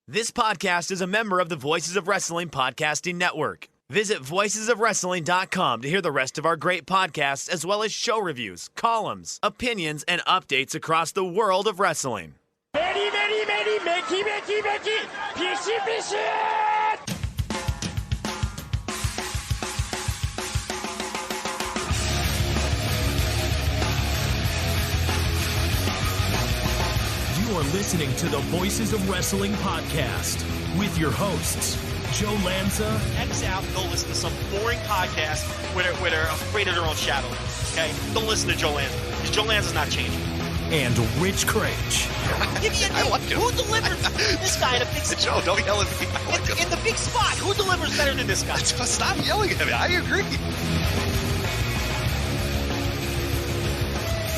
This podcast is a member of the Voices of Wrestling Podcasting Network. Visit voicesofwrestling.com to hear the rest of our great podcasts, as well as show reviews, columns, opinions, and updates across the world of wrestling. Very, very, very, Becky, Becky, Becky, Fishy, Fishy! You are listening to the Voices of Wrestling podcast with your hosts, Joe Lanza. X out, go listen to some boring podcast where they're afraid of their own shadow. Okay? Don't listen to Joe Lanza, because Joe Lanza's not changing. And Rich Craich. Give me a name. Like him. Who delivers this guy in a big spot? Joe, don't yell at me. I like him. In the big spot, who delivers better than this guy? Stop yelling at me. I agree.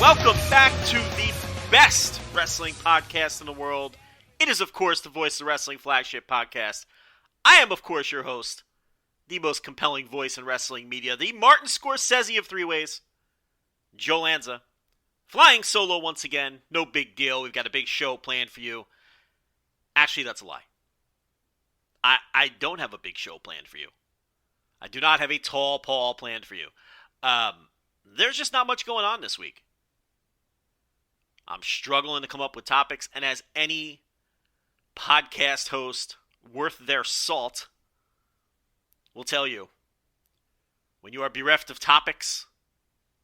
Welcome back to the best wrestling podcast in the world. It is, of course, the Voice of Wrestling Flagship podcast. I am, of course, your host, the most compelling voice in wrestling media, the Martin Scorsese of three ways, Joe Lanza. Flying solo once again, no big deal. We've got a big show planned for you. Actually, that's a lie. I don't have a big show planned for you. I do not have a tall Paul planned for you. There's just not much going on this week. I'm struggling to come up with topics, and as any podcast host worth their salt will tell you, when you are bereft of topics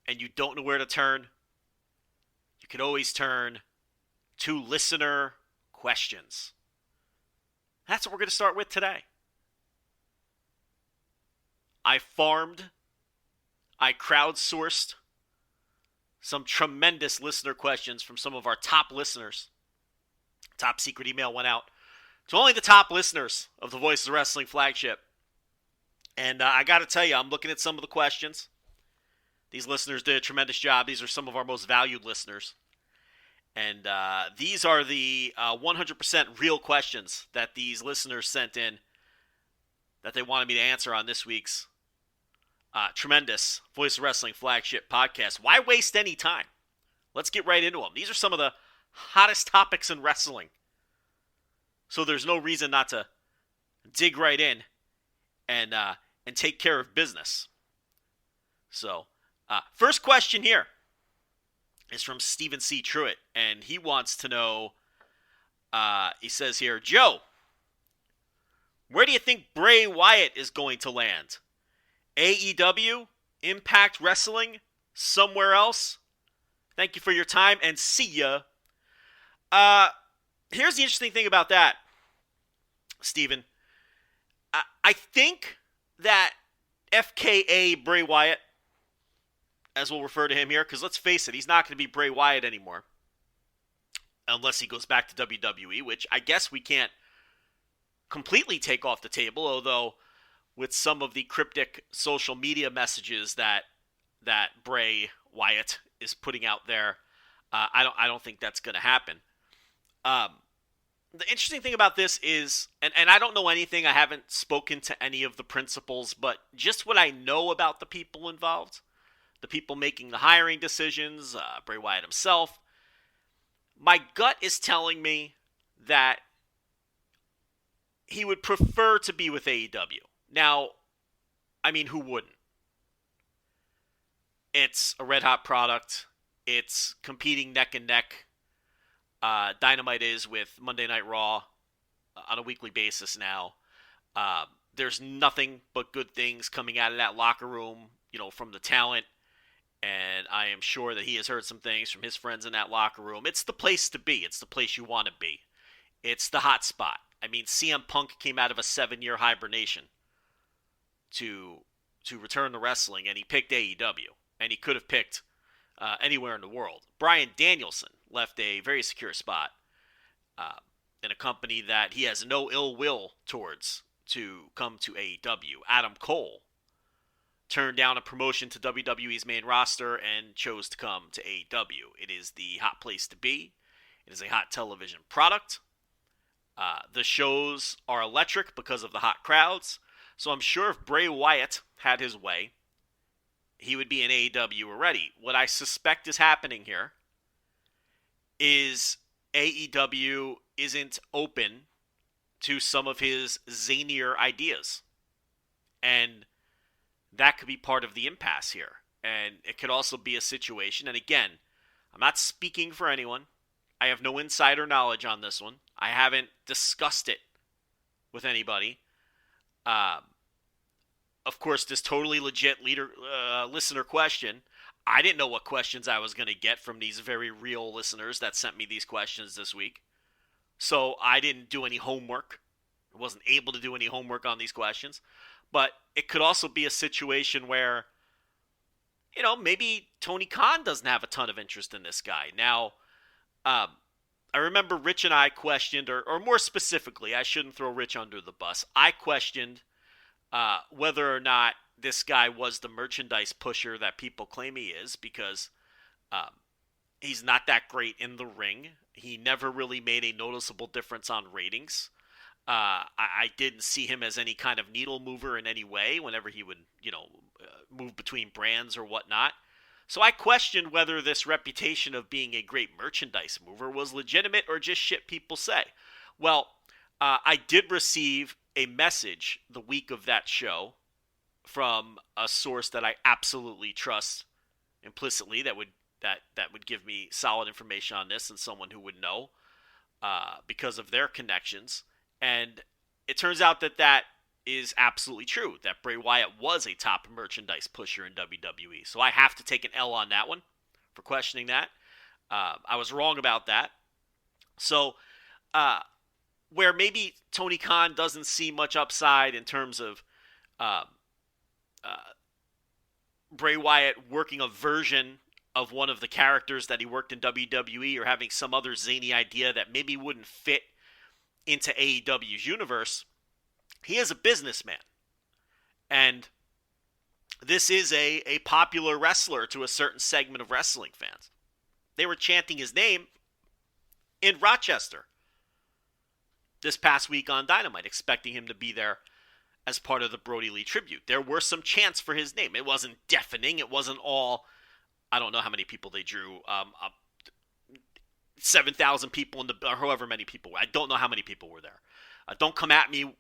and you don't know where to turn, you can always turn to listener questions. That's what we're going to start with today. I crowdsourced some tremendous listener questions from some of our top listeners. Top secret email went out to only the top listeners of the Voice of Wrestling Flagship. And I got to tell you, I'm looking at some of the questions. These listeners did a tremendous job. These are some of our most valued listeners. And these are the 100% real questions that these listeners sent in that they wanted me to answer on this week's tremendous Voice of Wrestling Flagship podcast. Why waste any time? Let's get right into them. These are some of the hottest topics in wrestling. So there's no reason not to dig right in and take care of business. So, first question here is from Stephen C. Truitt, and he wants to know, he says here, Joe, where do you think Bray Wyatt is going to land? AEW, Impact Wrestling, somewhere else? Thank you for your time, and see ya. Here's the interesting thing about that, Steven. I think that FKA Bray Wyatt, as we'll refer to him here, because let's face it, he's not going to be Bray Wyatt anymore. Unless he goes back to WWE, which I guess we can't completely take off the table, although with some of the cryptic social media messages that Bray Wyatt is putting out there, I don't think that's going to happen. The interesting thing about this is, and I don't know anything, I haven't spoken to any of the principals, but just what I know about the people involved, the people making the hiring decisions, Bray Wyatt himself, my gut is telling me that he would prefer to be with AEW. Now, I mean, who wouldn't? It's a red-hot product. It's competing neck and neck. Dynamite is with Monday Night Raw on a weekly basis now. There's nothing but good things coming out of that locker room, from the talent. And I am sure that he has heard some things from his friends in that locker room. It's the place to be. It's the place you want to be. It's the hot spot. I mean, CM Punk came out of a 7-year hibernation to return to wrestling, and he picked AEW. And he could have picked anywhere in the world. Bryan Danielson left a very secure spot in a company that he has no ill will towards to come to AEW. Adam Cole turned down a promotion to WWE's main roster and chose to come to AEW. It is the hot place to be. It is a hot television product. The shows are electric because of the hot crowds. So I'm sure if Bray Wyatt had his way, he would be in AEW already. What I suspect is happening here is AEW isn't open to some of his zanier ideas. And that could be part of the impasse here. And it could also be a situation, and again, I'm not speaking for anyone. I have no insider knowledge on this one. I haven't discussed it with anybody. Of course, this totally legit listener question, I didn't know what questions I was going to get from these very real listeners that sent me these questions this week. So I didn't do any homework. I wasn't able to do any homework on these questions. But it could also be a situation where, you know, maybe Tony Khan doesn't have a ton of interest in this guy. Now, I remember Rich and I questioned, or more specifically, I shouldn't throw Rich under the bus. I questioned whether or not this guy was the merchandise pusher that people claim he is, because he's not that great in the ring. He never really made a noticeable difference on ratings. I didn't see him as any kind of needle mover in any way whenever he would, move between brands or whatnot. So I questioned whether this reputation of being a great merchandise mover was legitimate or just shit people say. Well, I did receive a message the week of that show from a source that I absolutely trust implicitly that would give me solid information on this, and someone who would know because of their connections. And it turns out that is absolutely true, that Bray Wyatt was a top merchandise pusher in WWE. So I have to take an L on that one for questioning that. I was wrong about that. So where maybe Tony Khan doesn't see much upside in terms of Bray Wyatt working a version of one of the characters that he worked in WWE, or having some other zany idea that maybe wouldn't fit into AEW's universe, he is a businessman. And this is a popular wrestler to a certain segment of wrestling fans. They were chanting his name in Rochester this past week on Dynamite, expecting him to be there as part of the Brody Lee tribute. There were some chants for his name. It wasn't deafening. It wasn't all, I don't know how many people they drew, 7,000 people or however many people were. I don't know how many people were there. Don't come at me,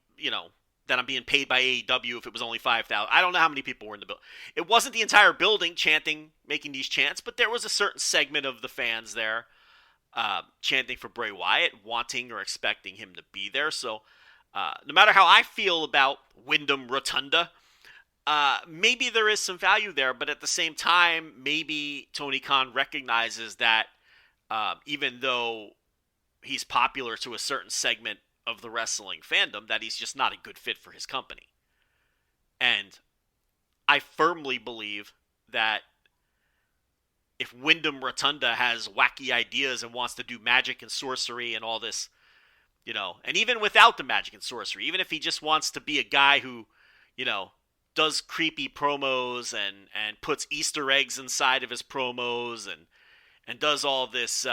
that I'm being paid by AEW if it was only 5,000. I don't know how many people were in the building. It wasn't the entire building chanting, making these chants, but there was a certain segment of the fans there chanting for Bray Wyatt, wanting or expecting him to be there. So no matter how I feel about Wyndham Rotunda, maybe there is some value there, but at the same time, maybe Tony Khan recognizes that even though he's popular to a certain segment of the wrestling fandom, that he's just not a good fit for his company. And I firmly believe that if Wyndham Rotunda has wacky ideas and wants to do magic and sorcery and all this, and even without the magic and sorcery, even if he just wants to be a guy who, does creepy promos and puts Easter eggs inside of his promos and does all this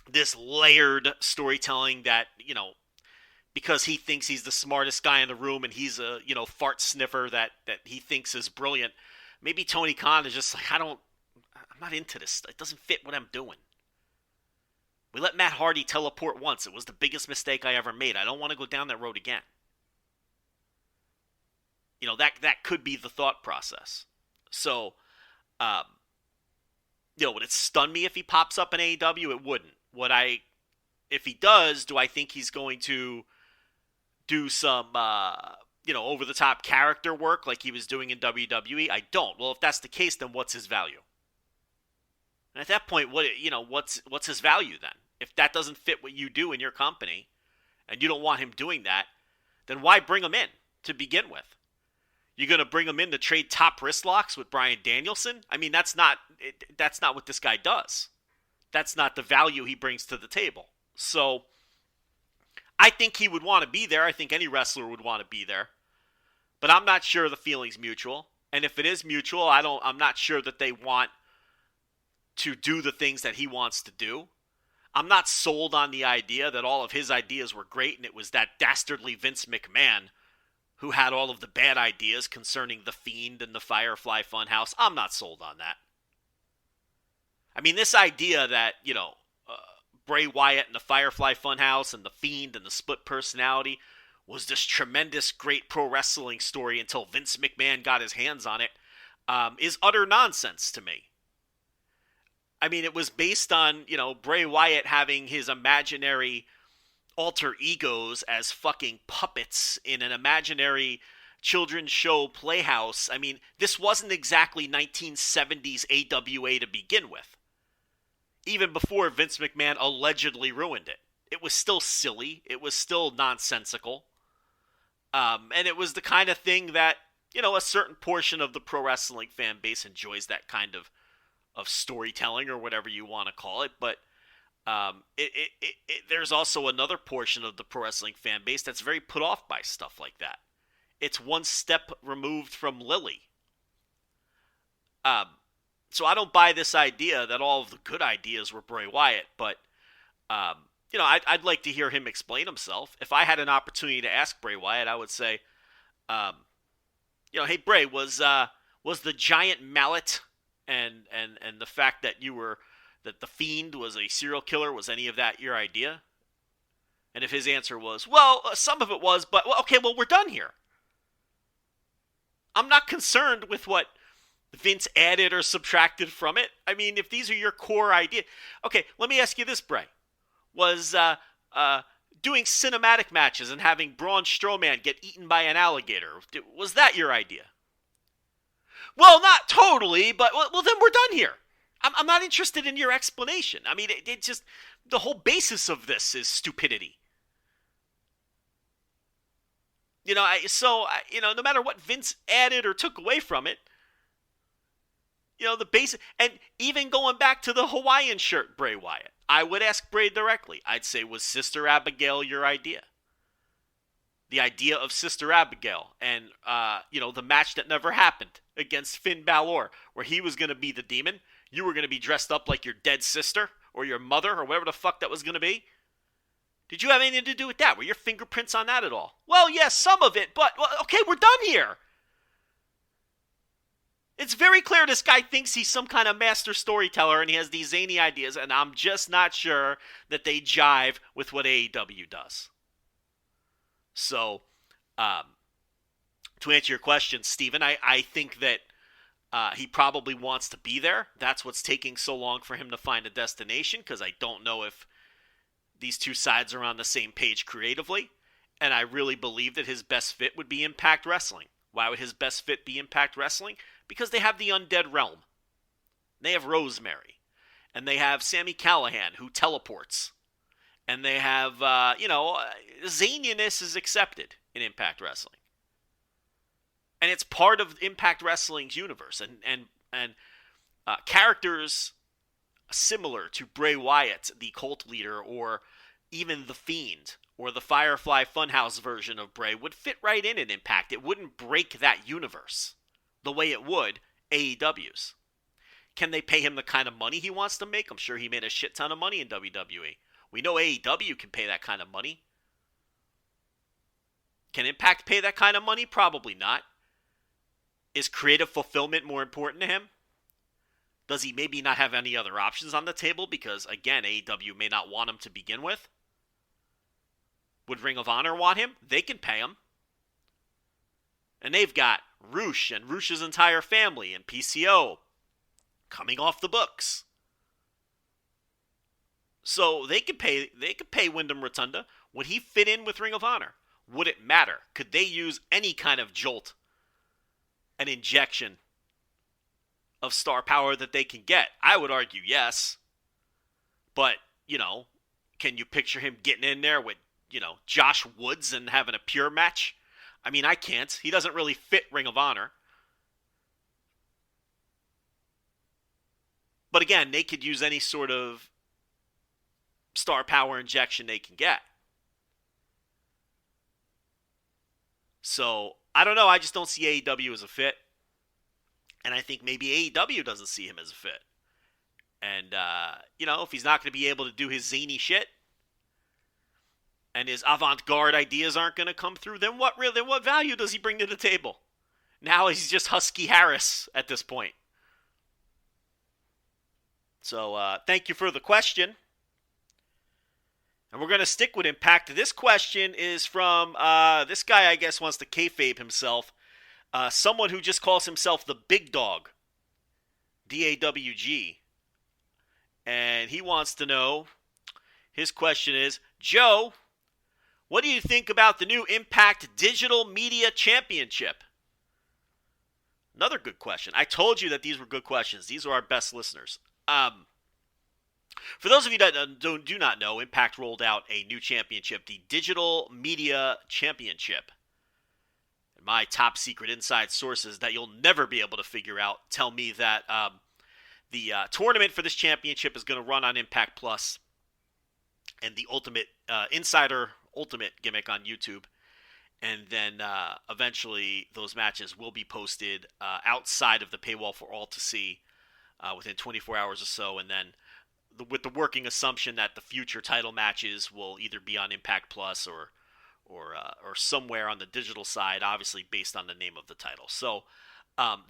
this layered storytelling that, because he thinks he's the smartest guy in the room and he's a, fart sniffer that he thinks is brilliant. Maybe Tony Khan is just like, I'm not into this. It doesn't fit what I'm doing. We let Matt Hardy teleport once. It was the biggest mistake I ever made. I don't want to go down that road again. That could be the thought process. So, would it stun me if he pops up in AEW? It wouldn't. If he does, do I think he's going to do some, over-the-top character work like he was doing in WWE? I don't. Well, if that's the case, then what's his value? And at that point, what's his value then? If that doesn't fit what you do in your company, and you don't want him doing that, then why bring him in to begin with? You're going to bring him in to trade top wrist locks with Bryan Danielson? I mean, that's not what this guy does. That's not the value he brings to the table. So I think he would want to be there. I think any wrestler would want to be there. But I'm not sure the feeling's mutual. And if it is mutual, I'm not sure that they want to do the things that he wants to do. I'm not sold on the idea that all of his ideas were great and it was that dastardly Vince McMahon who had all of the bad ideas concerning The Fiend and the Firefly Funhouse. I'm not sold on that. I mean, this idea that, Bray Wyatt and the Firefly Funhouse and the Fiend and the split personality was this tremendous, great pro wrestling story until Vince McMahon got his hands on it, is utter nonsense to me. I mean, it was based on, Bray Wyatt having his imaginary alter egos as fucking puppets in an imaginary children's show playhouse. I mean, this wasn't exactly 1970s AWA to begin with. Even before Vince McMahon allegedly ruined it. It was still silly. It was still nonsensical. And it was the kind of thing that, a certain portion of the pro wrestling fan base enjoys that kind of storytelling or whatever you want to call it. But there's also another portion of the pro wrestling fan base that's very put off by stuff like that. It's one step removed from Lily. So I don't buy this idea that all of the good ideas were Bray Wyatt, but, I'd like to hear him explain himself. If I had an opportunity to ask Bray Wyatt, I would say, hey, Bray, was the giant mallet and the fact that that the Fiend was a serial killer, was any of that your idea? And if his answer was, well, some of it was, but, okay, we're done here. I'm not concerned with what Vince added or subtracted from it. I mean, if these are your core ideas. Okay, let me ask you this, Bray. Was doing cinematic matches and having Braun Strowman get eaten by an alligator, was that your idea? Well, not totally, but well, then we're done here. I'm not interested in your explanation. I mean, it just, the whole basis of this is stupidity. No matter what Vince added or took away from it, the basic, and even going back to the Hawaiian shirt, Bray Wyatt, I would ask Bray directly. I'd say, was Sister Abigail your idea? The idea of Sister Abigail and, the match that never happened against Finn Balor, where he was going to be the demon. You were going to be dressed up like your dead sister or your mother or whatever the fuck that was going to be. Did you have anything to do with that? Were your fingerprints on that at all? Well, yes, some of it, but, okay, we're done here. It's very clear this guy thinks he's some kind of master storyteller and he has these zany ideas, and I'm just not sure that they jive with what AEW does. So, to answer your question, Steven, I think that he probably wants to be there. That's what's taking so long for him to find a destination, because I don't know if these two sides are on the same page creatively, and I really believe that his best fit would be Impact Wrestling. Why would his best fit be Impact Wrestling? Because they have the Undead Realm. They have Rosemary. And they have Sami Callihan, who teleports. And they have, zaniness is accepted in Impact Wrestling. And it's part of Impact Wrestling's universe. And characters similar to Bray Wyatt, the cult leader, or even the Fiend, or the Firefly Funhouse version of Bray, would fit right in Impact. It wouldn't break that universe the way it would AEW's. Can they pay him the kind of money he wants to make? I'm sure he made a shit ton of money in WWE. We know AEW can pay that kind of money. Can Impact pay that kind of money? Probably not. Is creative fulfillment more important to him? Does he maybe not have any other options on the table because, again, AEW may not want him to begin with? Would Ring of Honor want him? They can pay him. And they've got Roosh and Roosh's entire family and PCO coming off the books. So they could pay Wyndham Rotunda. Would he fit in with Ring of Honor? Would it matter? Could they use any kind of jolt, an injection of star power that they can get? I would argue yes. But, can you picture him getting in there with, Josh Woods and having a pure match? I mean, I can't. He doesn't really fit Ring of Honor. But again, they could use any sort of star power injection they can get. So, I don't know. I just don't see AEW as a fit. And I think maybe AEW doesn't see him as a fit. And, if he's not going to be able to do his zany shit, and his avant-garde ideas aren't going to come through, then what value does he bring to the table? Now he's just Husky Harris at this point. So, thank you for the question. And we're going to stick with Impact. This question is from this guy, I guess, wants to kayfabe himself. Someone who just calls himself the Big Dog, DAWG. And he wants to know, his question is, Joe, what do you think about the new Impact Digital Media Championship? Another good question. I told you that these were good questions. These are our best listeners. For those of you that do not know, Impact rolled out a new championship, the Digital Media Championship. And my top secret inside sources that you'll never be able to figure out tell me that the tournament for this championship is going to run on Impact Plus and the Ultimate Insider Ultimate gimmick on YouTube. And then eventually those matches will be posted outside of the paywall for all to see within 24 hours or so. And then with the working assumption that the future title matches will either be on Impact Plus or somewhere on the digital side, obviously based on the name of the title. So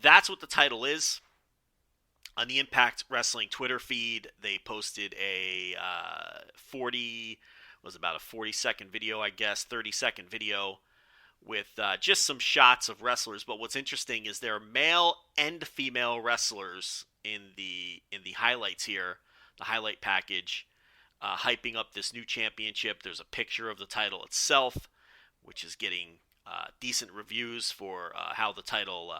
that's what the title is. On the Impact Wrestling Twitter feed, they posted a 40-second video, I guess, 30-second video with just some shots of wrestlers. But what's interesting is there are male and female wrestlers in the highlights here. The highlight package, hyping up this new championship. There's a picture of the title itself, which is getting decent reviews for how the title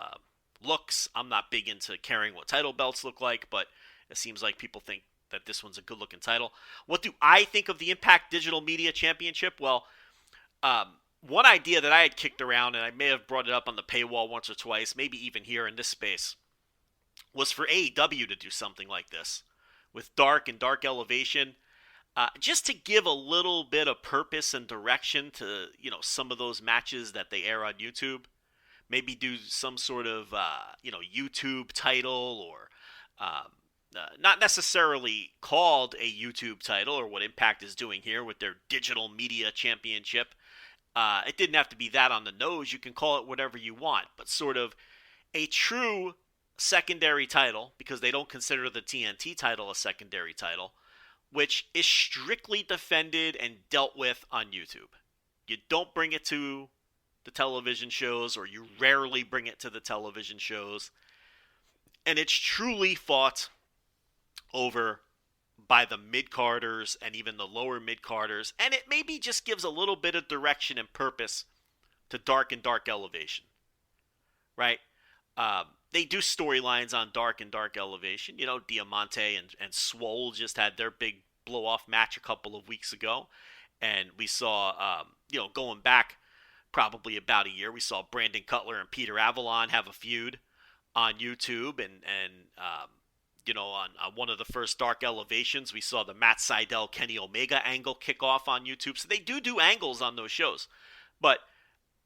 looks. I'm not big into caring what title belts look like, but it seems like people think that this one's a good-looking title. What do I think of the Impact Digital Media Championship? Well, one idea that I had kicked around, and I may have brought it up on the paywall once or twice, maybe even here in this space, was for AEW to do something like this with Dark and Dark Elevation, just to give a little bit of purpose and direction to, some of those matches that they air on YouTube. Maybe do some sort of, YouTube title or not necessarily called a YouTube title or what Impact is doing here with their Digital Media Championship. It didn't have to be that on the nose. You can call it whatever you want, but sort of a true secondary title, because they don't consider the TNT title a secondary title, which is strictly defended and dealt with on YouTube. You don't bring it to the television shows, or you rarely bring it to the television shows, and it's truly fought over by the mid-carders and even the lower mid-carders, and it maybe just gives a little bit of direction and purpose to Dark and Dark Elevation, right? They do storylines on Dark and Dark Elevation. Diamante and Swole just had their big blow-off match a couple of weeks ago. And we saw, going back probably about a year, we saw Brandon Cutler and Peter Avalon have a feud on YouTube. And on one of the first Dark Elevations, we saw the Matt Sydal, Kenny Omega angle kick off on YouTube. So they do angles on those shows. But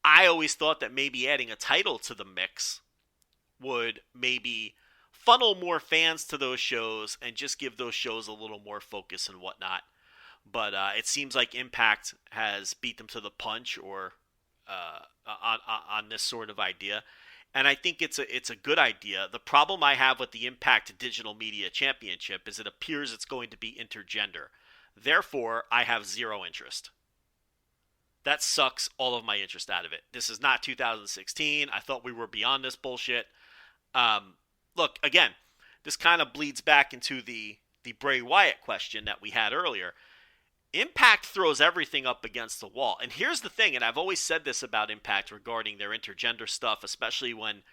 I always thought that maybe adding a title to the mix would maybe funnel more fans to those shows and just give those shows a little more focus and whatnot. But it seems like Impact has beat them to the punch, or on this sort of idea, and I think it's a good idea. The problem I have with the Impact Digital Media Championship is it appears it's going to be intergender. Therefore, I have zero interest. That sucks all of my interest out of it. This is not 2016. I thought we were beyond this bullshit. Look, again, this kind of bleeds back into the Bray Wyatt question that we had earlier. Impact throws everything up against the wall. And here's the thing, and I've always said this about Impact regarding their intergender stuff, especially when,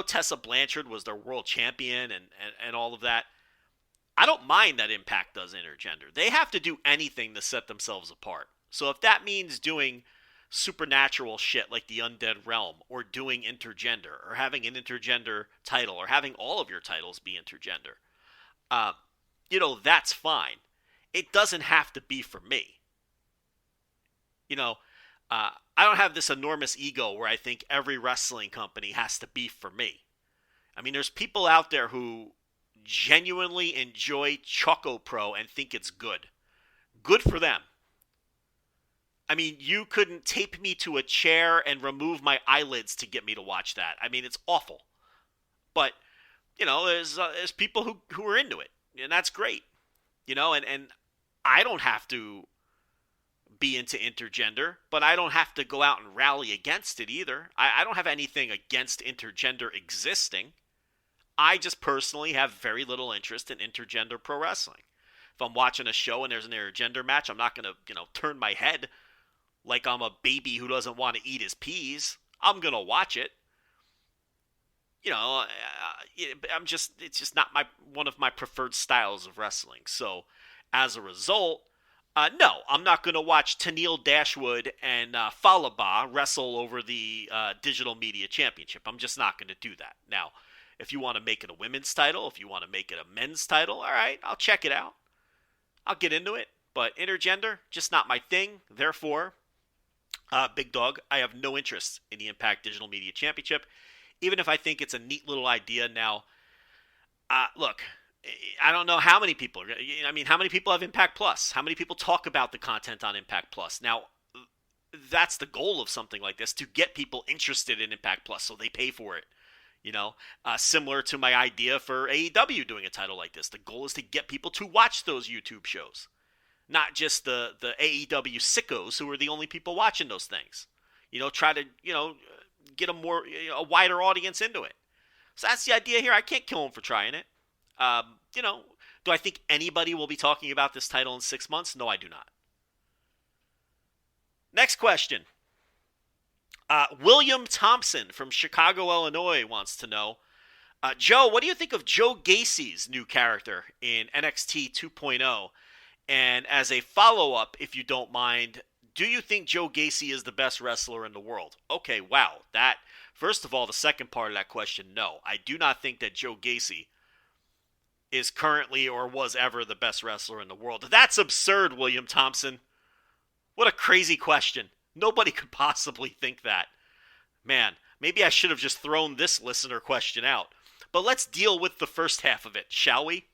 Tessa Blanchard was their world champion and all of that. I don't mind that Impact does intergender. They have to do anything to set themselves apart. So if that means doing supernatural shit like the Undead Realm, or doing intergender, or having an intergender title, or having all of your titles be intergender, that's fine. It doesn't have to be for me. I don't have this enormous ego where I think every wrestling company has to be for me. I mean, there's people out there who genuinely enjoy Choco Pro and think it's good. Good for them. I mean, you couldn't tape me to a chair and remove my eyelids to get me to watch that. I mean, it's awful. But, there's people who are into it, and that's great. And I don't have to be into intergender, but I don't have to go out and rally against it either. I don't have anything against intergender existing. I just personally have very little interest in intergender pro wrestling. If I'm watching a show and there's an intergender match, I'm not going to, turn my head like I'm a baby who doesn't want to eat his peas. I'm going to watch it. It's just not one of my preferred styles of wrestling. So as a result, no, I'm not going to watch Tenille Dashwood and Falaba wrestle over the Digital Media Championship. I'm just not going to do that. Now, if you want to make it a women's title, if you want to make it a men's title, all right, I'll check it out. I'll get into it. But intergender, just not my thing. Therefore, Big Dog, I have no interest in the Impact Digital Media Championship, even if I think it's a neat little idea. Now, look, I don't know how many people how many people have Impact Plus? How many people talk about the content on Impact Plus? Now, that's the goal of something like this, to get people interested in Impact Plus so they pay for it. Similar to my idea for AEW doing a title like this. The goal is to get people to watch those YouTube shows, not just the AEW sickos who are the only people watching those things. Try to, get a wider audience into it. So that's the idea here. I can't kill him for trying it. Do I think anybody will be talking about this title in 6 months? No, I do not. Next question. William Thompson from Chicago, Illinois wants to know, Joe, what do you think of Joe Gacy's new character in NXT 2.0? And as a follow-up, if you don't mind, do you think Joe Gacy is the best wrestler in the world? Okay, wow. First of all, the second part of that question, no. I do not think that Joe Gacy is currently or was ever the best wrestler in the world. That's absurd, William Thompson. What a crazy question. Nobody could possibly think that. Man, maybe I should have just thrown this listener question out. But let's deal with the first half of it, shall we?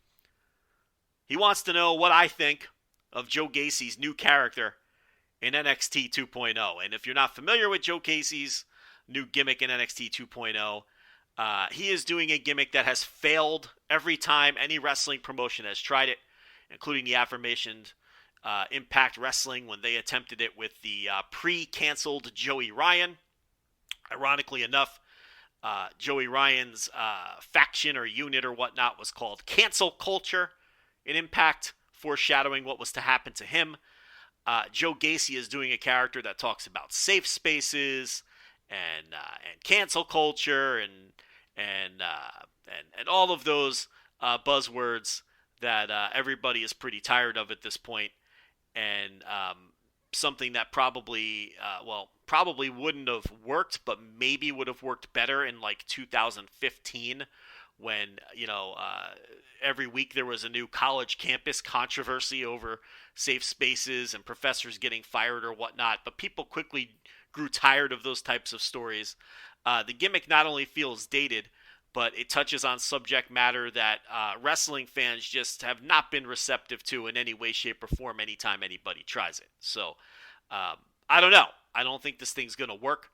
He wants to know what I think of Joe Gacy's new character in NXT 2.0. And if you're not familiar with Joe Gacy's new gimmick in NXT 2.0, he is doing a gimmick that has failed every time any wrestling promotion has tried it, including the aforementioned Impact Wrestling when they attempted it with the pre-canceled Joey Ryan. Ironically enough, Joey Ryan's faction or unit or whatnot was called Cancel Culture in Impact, foreshadowing what was to happen to him. Joe Gacy is doing a character that talks about safe spaces and cancel culture and all of those buzzwords that everybody is pretty tired of at this point. And something that probably wouldn't have worked, but maybe would have worked better in like 2015 when, every week there was a new college campus controversy over safe spaces and professors getting fired or whatnot. But people quickly grew tired of those types of stories. The gimmick not only feels dated, but it touches on subject matter that wrestling fans just have not been receptive to in any way, shape, or form anytime anybody tries it. So, I don't know. I don't think this thing's going to work.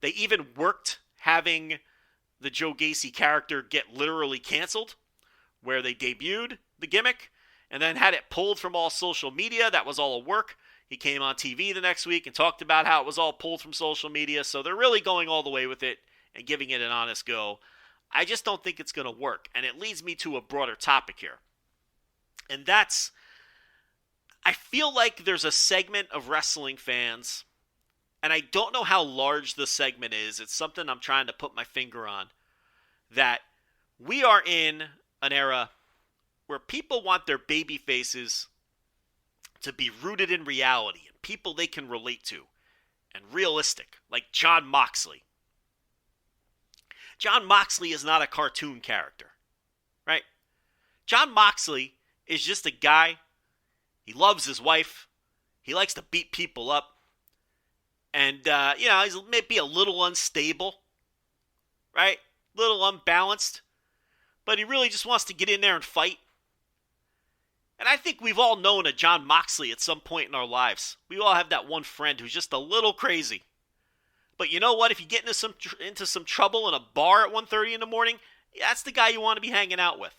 They even worked having the Joe Gacy character get literally canceled, where they debuted the gimmick and then had it pulled from all social media. That was all a work. He came on TV the next week and talked about how it was all pulled from social media. So they're really going all the way with it and giving it an honest go. I just don't think it's going to work. And it leads me to a broader topic here. And that's, I feel like there's a segment of wrestling fans, and I don't know how large the segment is. It's something I'm trying to put my finger on, that we are in an era where people want their baby faces to be rooted in reality and people they can relate to and realistic, like Jon Moxley. Jon Moxley is not a cartoon character, right? Jon Moxley is just a guy. He loves his wife. He likes to beat people up. And, he's maybe a little unstable, right? A little unbalanced. But he really just wants to get in there and fight. And I think we've all known a Jon Moxley at some point in our lives. We all have that one friend who's just a little crazy. But you know what? If you get into some trouble in a bar at 1:30 in the morning, that's the guy you want to be hanging out with.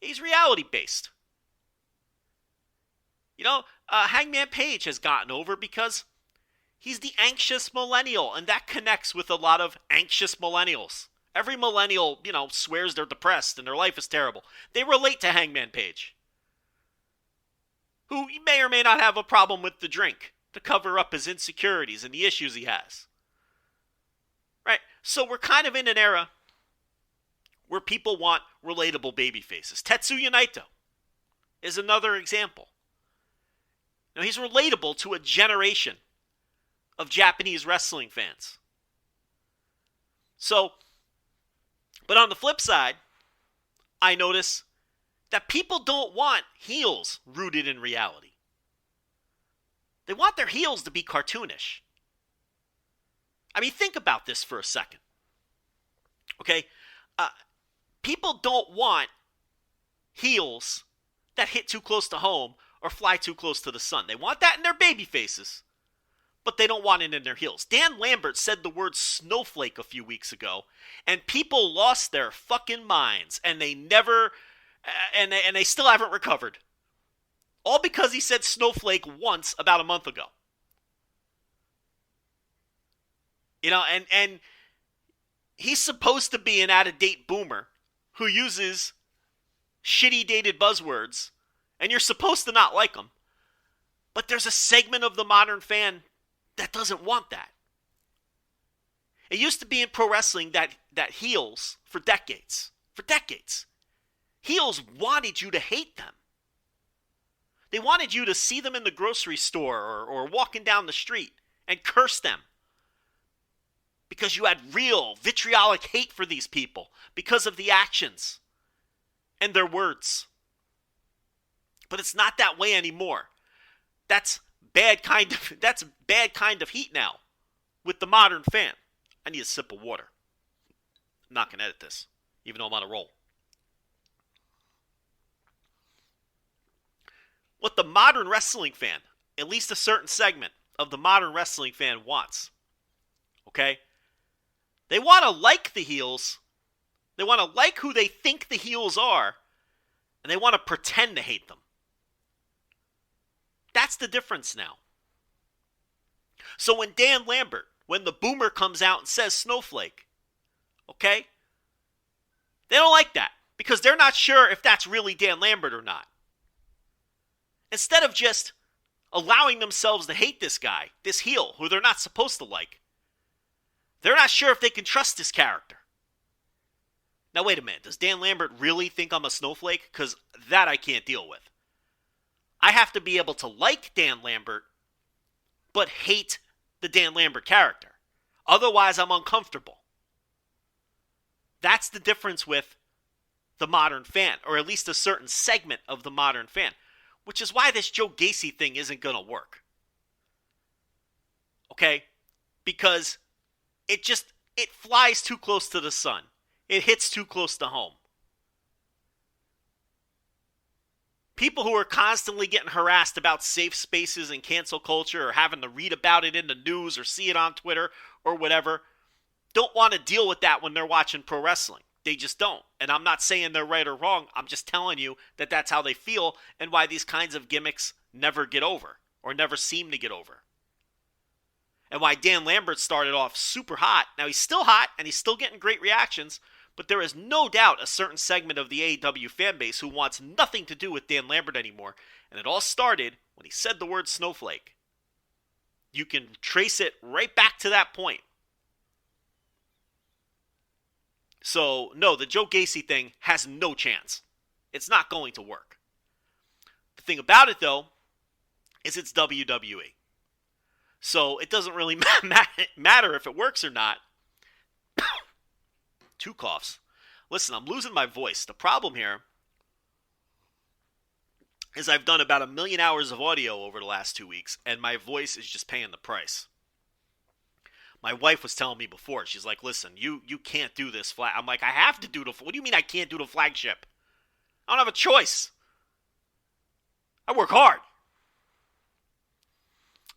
He's reality-based. Hangman Page has gotten over because he's the anxious millennial, and that connects with a lot of anxious millennials. Every millennial, swears they're depressed and their life is terrible. They relate to Hangman Page, who may or may not have a problem with the drink to cover up his insecurities and the issues he has. Right? So we're kind of in an era where people want relatable baby faces. Tetsuya Naito is another example. Now, he's relatable to a generation of Japanese wrestling fans. So, but on the flip side, I notice that people don't want heels rooted in reality. They want their heels to be cartoonish. I mean, think about this for a second. Okay? People don't want heels that hit too close to home or fly too close to the sun. They want that in their baby faces, but they don't want it in their heels. Dan Lambert said the word snowflake a few weeks ago, and people lost their fucking minds, and they never, and they still haven't recovered. All because he said snowflake once about a month ago. And he's supposed to be an out-of-date boomer who uses shitty dated buzzwords, and you're supposed to not like him. But there's a segment of the modern fan that doesn't want that. It used to be in pro wrestling that heels, for decades, heels wanted you to hate them. They wanted you to see them in the grocery store or walking down the street and curse them. Because you had real vitriolic hate for these people because of the actions and their words. But it's not that way anymore. That's bad kind of heat now with the modern fan. I need a sip of water. I'm not going to edit this, even though I'm on a roll. What the modern wrestling fan, at least a certain segment of the modern wrestling fan wants, okay? They want to like the heels. They want to like who they think the heels are. And they want to pretend to hate them. That's the difference now. So when Dan Lambert, when the boomer comes out and says snowflake, okay? They don't like that because they're not sure if that's really Dan Lambert or not. Instead of just allowing themselves to hate this guy, this heel, who they're not supposed to like, they're not sure if they can trust this character. Now, wait a minute. Does Dan Lambert really think I'm a snowflake? Because that I can't deal with. I have to be able to like Dan Lambert, but hate the Dan Lambert character. Otherwise, I'm uncomfortable. That's the difference with the modern fan, or at least a certain segment of the modern fan, which is why this Joe Gacy thing isn't going to work. Okay? Because it flies too close to the sun. It hits too close to home. People who are constantly getting harassed about safe spaces and cancel culture or having to read about it in the news or see it on Twitter or whatever don't want to deal with that when they're watching pro wrestling. They just don't. And I'm not saying they're right or wrong. I'm just telling you that that's how they feel and why these kinds of gimmicks never get over or never seem to get over. And why Dan Lambert started off super hot. Now he's still hot and he's still getting great reactions, but there is no doubt a certain segment of the AEW fan base who wants nothing to do with Dan Lambert anymore. And it all started when he said the word snowflake. You can trace it right back to that point. So, no, the Joe Gacy thing has no chance. It's not going to work. The thing about it, though, is it's WWE. So it doesn't really matter if it works or not. 2 coughs. Listen, I'm losing my voice. The problem here is I've done about 1 million hours of audio over the last 2 weeks, and my voice is just paying the price. My wife was telling me before, she's like, listen, you can't do this flag. I'm like, I have to do what do you mean I can't do the flagship? I don't have a choice. I work hard.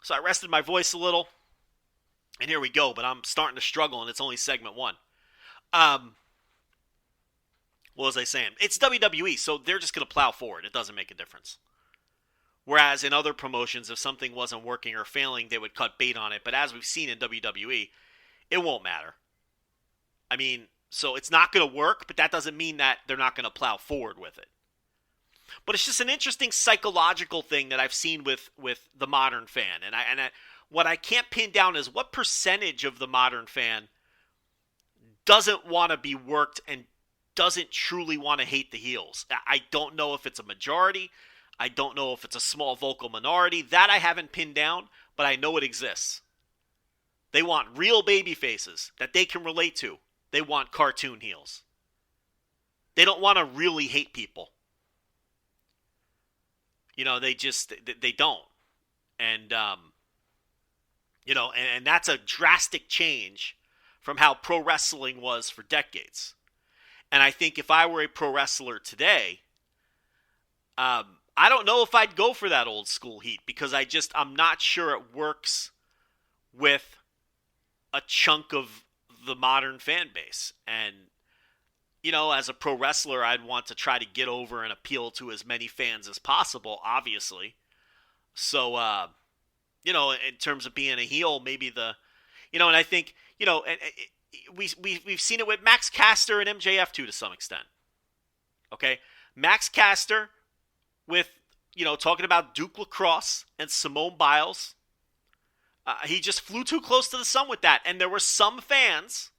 So I rested my voice a little, and here we go, but I'm starting to struggle, and it's only segment 1. What was I saying? It's WWE, so they're just going to plow forward. It doesn't make a difference. Whereas in other promotions, if something wasn't working or failing, they would cut bait on it. But as we've seen in WWE, it won't matter. I mean, so it's not going to work, but that doesn't mean that they're not going to plow forward with it. But it's just an interesting psychological thing that I've seen with the modern fan. And what I can't pin down is what percentage of the modern fan doesn't want to be worked and doesn't truly want to hate the heels. I don't know if it's a majority. I don't know if it's a small vocal minority. That I haven't pinned down, but I know it exists. They want real baby faces that they can relate to. They want cartoon heels. They don't want to really hate people. You know, they don't. And, you know, and that's a drastic change from how pro wrestling was for decades. And I think if I were a pro wrestler today, I don't know if I'd go for that old school heat because I'm not sure it works with a chunk of the modern fan base. And, you know, as a pro wrestler, I'd want to try to get over and appeal to as many fans as possible, obviously. So, you know, in terms of being a heel, maybe and I think, you know, we've seen it with Max Caster and MJF too to some extent. Okay? Max Caster with, you know, talking about Duke Lacrosse and Simone Biles. He just flew too close to the sun with that. And there were some fans,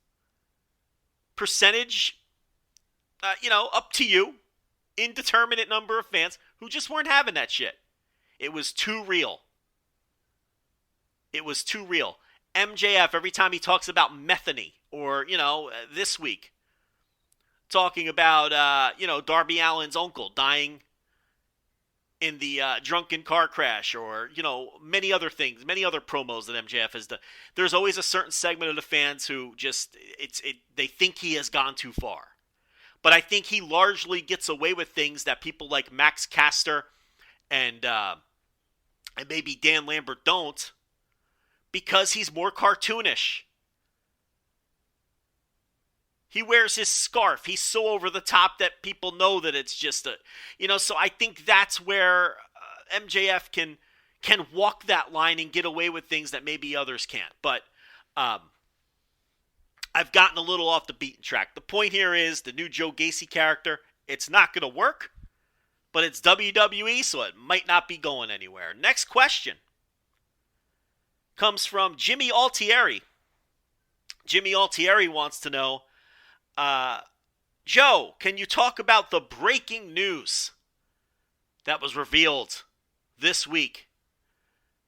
percentage, you know, up to you, indeterminate number of fans, who just weren't having that shit. It was too real. It was too real. MJF, every time he talks about metheny, or, you know, this week, talking about, you know, Darby Allin's uncle dying in the drunken car crash, or, you know, many other things, many other promos that MJF has done. There's always a certain segment of the fans who just, they think he has gone too far. But I think he largely gets away with things that people like Max Caster and maybe Dan Lambert don't, because he's more cartoonish. He wears his scarf. He's so over the top that people know that it's just a, you know, so I think that's where MJF can walk that line and get away with things that maybe others can't. But I've gotten a little off the beaten track. The point here is the new Joe Gacy character, it's not going to work, but it's WWE, so it might not be going anywhere. Next question comes from Jimmy Altieri. Jimmy Altieri wants to know, Joe, can you talk about the breaking news that was revealed this week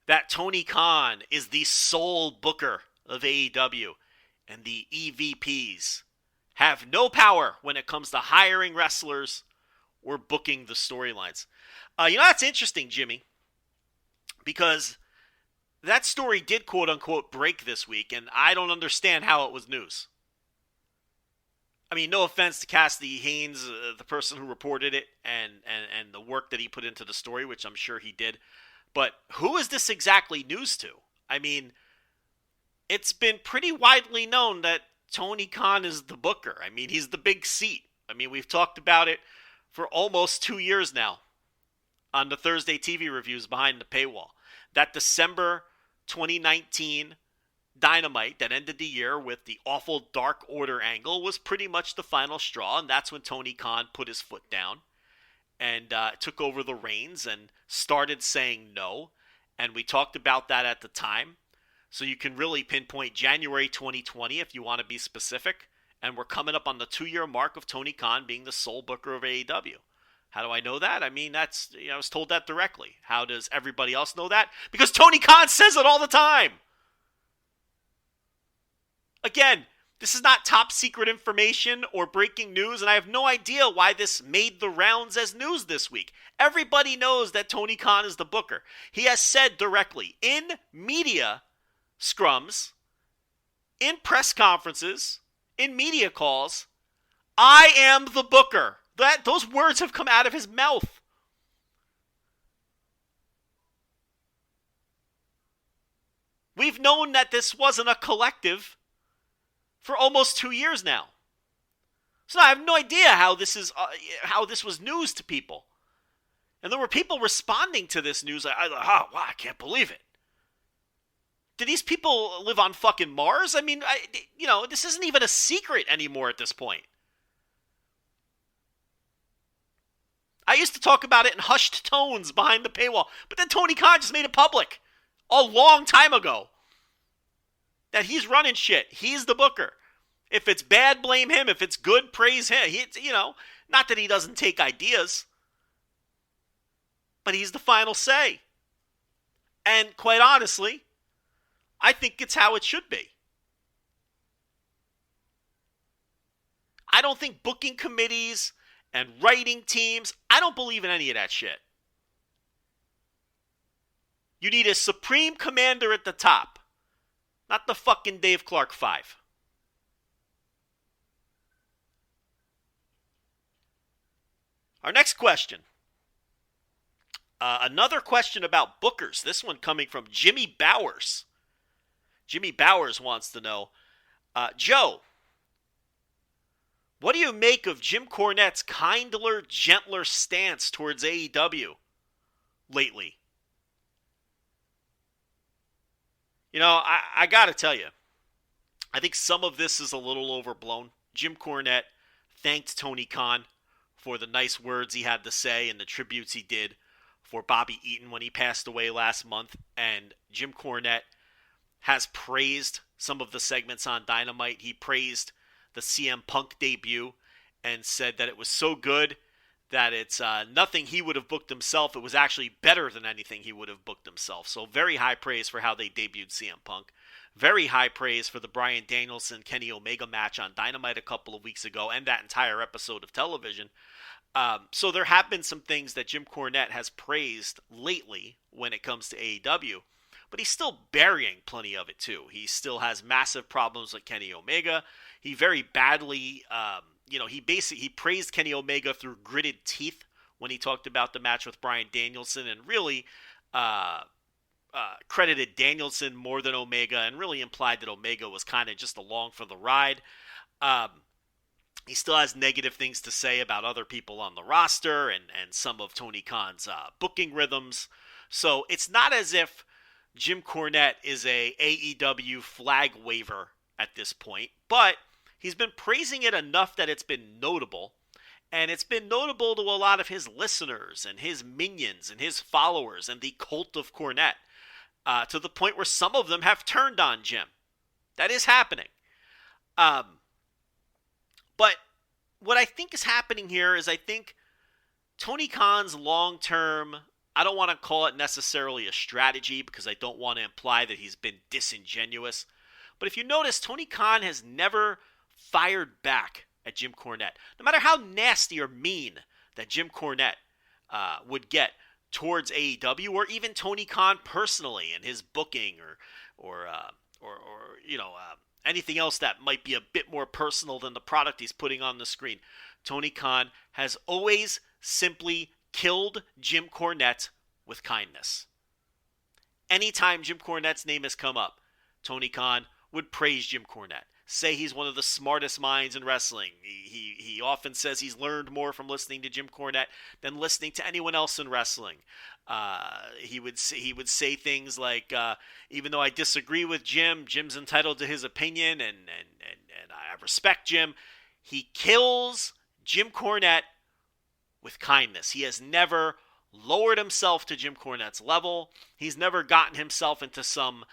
that Tony Khan is the sole booker of AEW and the EVPs have no power when it comes to hiring wrestlers or booking the storylines? You know, that's interesting, Jimmy, because that story did quote-unquote break this week, and I don't understand how it was news. I mean, no offense to Cassidy Haynes, the person who reported it, and the work that he put into the story, which I'm sure he did. But who is this exactly news to? I mean, it's been pretty widely known that Tony Khan is the booker. I mean, he's the big seat. I mean, we've talked about it for almost 2 years now on the Thursday TV reviews behind the paywall. That December 2019 Dynamite that ended the year with the awful Dark Order angle was pretty much the final straw, and that's when Tony Khan put his foot down and took over the reins and started saying no. And we talked about that at the time. So you can really pinpoint January 2020 if you want to be specific. And we're coming up on the 2-year mark of Tony Khan being the sole booker of AEW. How do I know that? I mean, I was told that directly. How does everybody else know that? Because Tony Khan says it all the time. Again, this is not top secret information or breaking news, and I have no idea why this made the rounds as news this week. Everybody knows that Tony Khan is the booker. He has said directly in media scrums, in press conferences, in media calls, I am the booker. Those words have come out of his mouth. We've known that this wasn't a collective for almost 2 years now. So I have no idea how this was news to people. And there were people responding to this news like, oh, wow, I can't believe it. Do these people live on fucking Mars? I mean, this isn't even a secret anymore at this point. I used to talk about it in hushed tones behind the paywall, but then Tony Khan just made it public a long time ago that he's running shit. He's the booker. If it's bad, blame him. If it's good, praise him. Not that he doesn't take ideas, but he's the final say. And quite honestly, I think it's how it should be. I don't think booking committees and writing teams, I don't believe in any of that shit. You need a supreme commander at the top, not the fucking Dave Clark 5. Our next question. Another question about bookers. This one coming from Jimmy Bowers. Jimmy Bowers wants to know, Joe, what do you make of Jim Cornette's kinder, gentler stance towards AEW lately? I got to tell you, I think some of this is a little overblown. Jim Cornette thanked Tony Khan for the nice words he had to say and the tributes he did for Bobby Eaton when he passed away last month. And Jim Cornette has praised some of the segments on Dynamite. He praised the CM Punk debut and said that it was so good that it's nothing he would have booked himself. It was actually better than anything he would have booked himself. So very high praise for how they debuted CM Punk. Very high praise for the Bryan Danielson Kenny Omega match on Dynamite a couple of weeks ago and that entire episode of television. So there have been some things that Jim Cornette has praised lately when it comes to AEW. But he's still burying plenty of it too. He still has massive problems with Kenny Omega. He very badly, he praised Kenny Omega through gritted teeth when he talked about the match with Bryan Danielson and really credited Danielson more than Omega and really implied that Omega was kind of just along for the ride. He still has negative things to say about other people on the roster and some of Tony Khan's booking rhythms. So it's not as if Jim Cornette is a AEW flag waver at this point, but he's been praising it enough that it's been notable, and it's been notable to a lot of his listeners and his minions and his followers and the cult of Cornette, to the point where some of them have turned on Jim. That is happening. But what I think is happening here is I think Tony Khan's long-term, I don't want to call it necessarily a strategy because I don't want to imply that he's been disingenuous. But if you notice, Tony Khan has never fired back at Jim Cornette. No matter how nasty or mean that Jim Cornette would get towards AEW or even Tony Khan personally and his booking or anything else that might be a bit more personal than the product he's putting on the screen, Tony Khan has always simply killed Jim Cornette with kindness. Anytime Jim Cornette's name has come up, Tony Khan would praise Jim Cornette, say he's one of the smartest minds in wrestling. He often says he's learned more from listening to Jim Cornette than listening to anyone else in wrestling. He would say things like, even though I disagree with Jim, Jim's entitled to his opinion, and I respect Jim. He kills Jim Cornette with kindness. He has never lowered himself to Jim Cornette's level. He's never gotten himself into some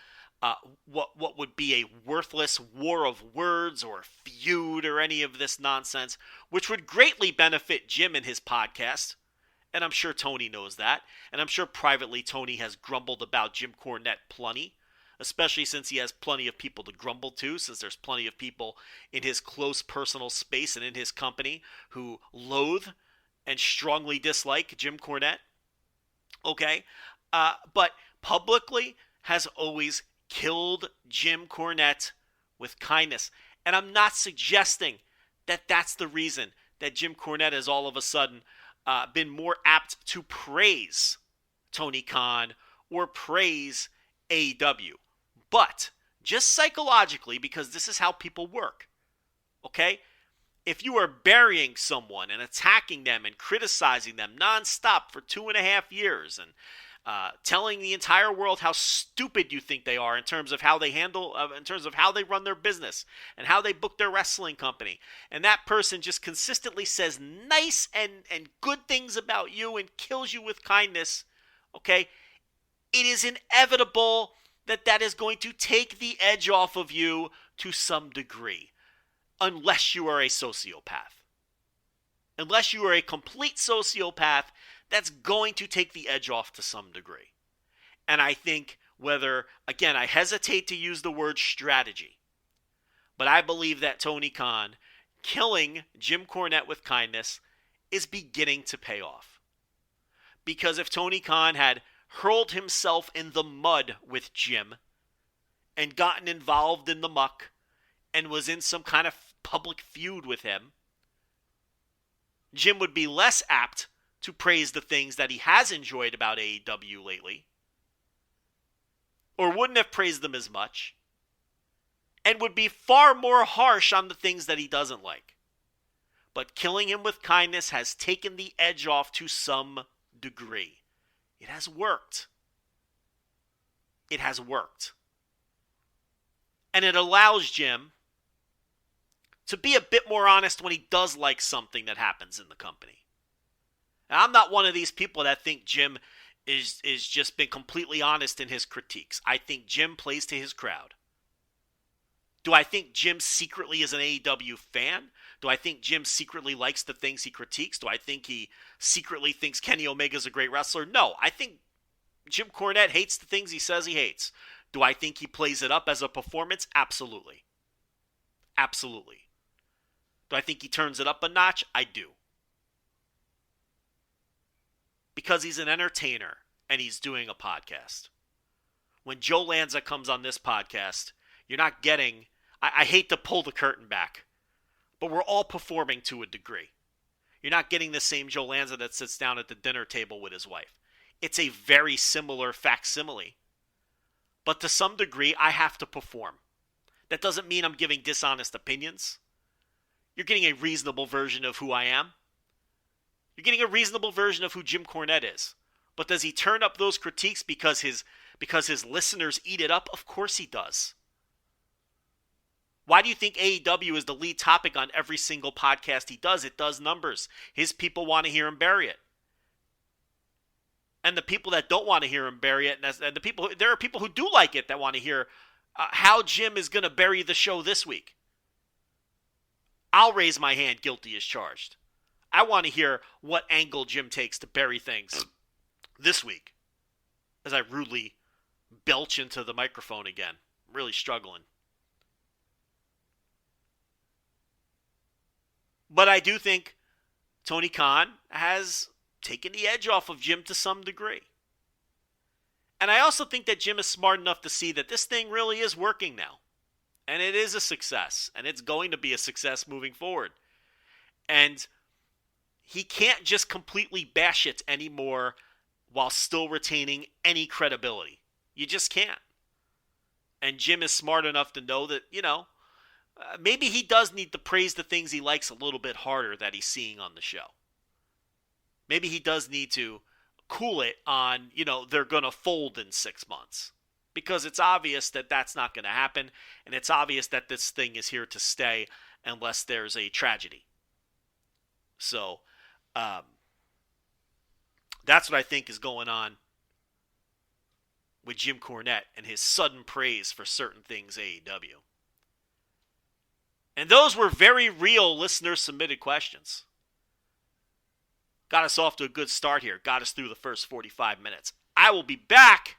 what would be a worthless war of words or feud or any of this nonsense, which would greatly benefit Jim and his podcast. And I'm sure Tony knows that. And I'm sure privately Tony has grumbled about Jim Cornette plenty, especially since he has plenty of people to grumble to, since there's plenty of people in his close personal space and in his company who loathe and strongly dislike Jim Cornette. Okay? But publicly has always killed Jim Cornette with kindness. And I'm not suggesting that that's the reason that Jim Cornette has all of a sudden been more apt to praise Tony Khan or praise AEW. But just psychologically, because this is how people work, okay? if you are burying someone and attacking them and criticizing them nonstop for 2.5 years and telling the entire world how stupid you think they are in terms of how they in terms of how they run their business and how they book their wrestling company, and that person just consistently says nice and good things about you and kills you with kindness, okay, it is inevitable that is going to take the edge off of you to some degree, unless you are a sociopath. Unless you are a complete sociopath, that's going to take the edge off to some degree. And I think again, I hesitate to use the word strategy, but I believe that Tony Khan killing Jim Cornette with kindness is beginning to pay off. Because if Tony Khan had hurled himself in the mud with Jim and gotten involved in the muck and was in some kind of public feud with him, Jim would be less apt to praise the things that he has enjoyed about AEW lately, or wouldn't have praised them as much, and would be far more harsh on the things that he doesn't like. But killing him with kindness has taken the edge off to some degree. It has worked. It has worked. And it allows Jim to be a bit more honest when he does like something that happens in the company. Now, I'm not one of these people that think Jim is just been completely honest in his critiques. I think Jim plays to his crowd. Do I think Jim secretly is an AEW fan? Do I think Jim secretly likes the things he critiques? Do I think he secretly thinks Kenny Omega's a great wrestler? No, I think Jim Cornette hates the things he says he hates. Do I think he plays it up as a performance? Absolutely. Absolutely. Do I think he turns it up a notch? I do. Because he's an entertainer and he's doing a podcast. When Joe Lanza comes on this podcast, you're not getting... I hate to pull the curtain back, but we're all performing to a degree. You're not getting the same Joe Lanza that sits down at the dinner table with his wife. It's a very similar facsimile. But to some degree, I have to perform. That doesn't mean I'm giving dishonest opinions. You're getting a reasonable version of who I am. You're getting a reasonable version of who Jim Cornette is. But does he turn up those critiques because his listeners eat it up? Of course he does. Why do you think AEW is the lead topic on every single podcast he does? It does numbers. His people want to hear him bury it. And the people that don't want to hear him bury it, and there are people who do like it that want to hear how Jim is going to bury the show this week. I'll raise my hand, guilty as charged. I want to hear what angle Jim takes to bury things this week. As I rudely belch into the microphone again. I'm really struggling. But I do think Tony Khan has taken the edge off of Jim to some degree. And I also think that Jim is smart enough to see that this thing really is working now. And it is a success. And it's going to be a success moving forward. And he can't just completely bash it anymore while still retaining any credibility. You just can't. And Jim is smart enough to know that, maybe he does need to praise the things he likes a little bit harder that he's seeing on the show. Maybe he does need to cool it on, they're going to fold in 6 months. Because it's obvious that that's not going to happen. And it's obvious that this thing is here to stay unless there's a tragedy. So, that's what I think is going on with Jim Cornette and his sudden praise for certain things AEW. And those were very real listener-submitted questions. Got us off to a good start here. Got us through the first 45 minutes. I will be back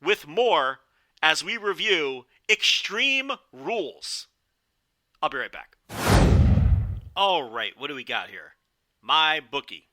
with more as we review Extreme Rules. I'll be right back. All right, what do we got here? My bookie.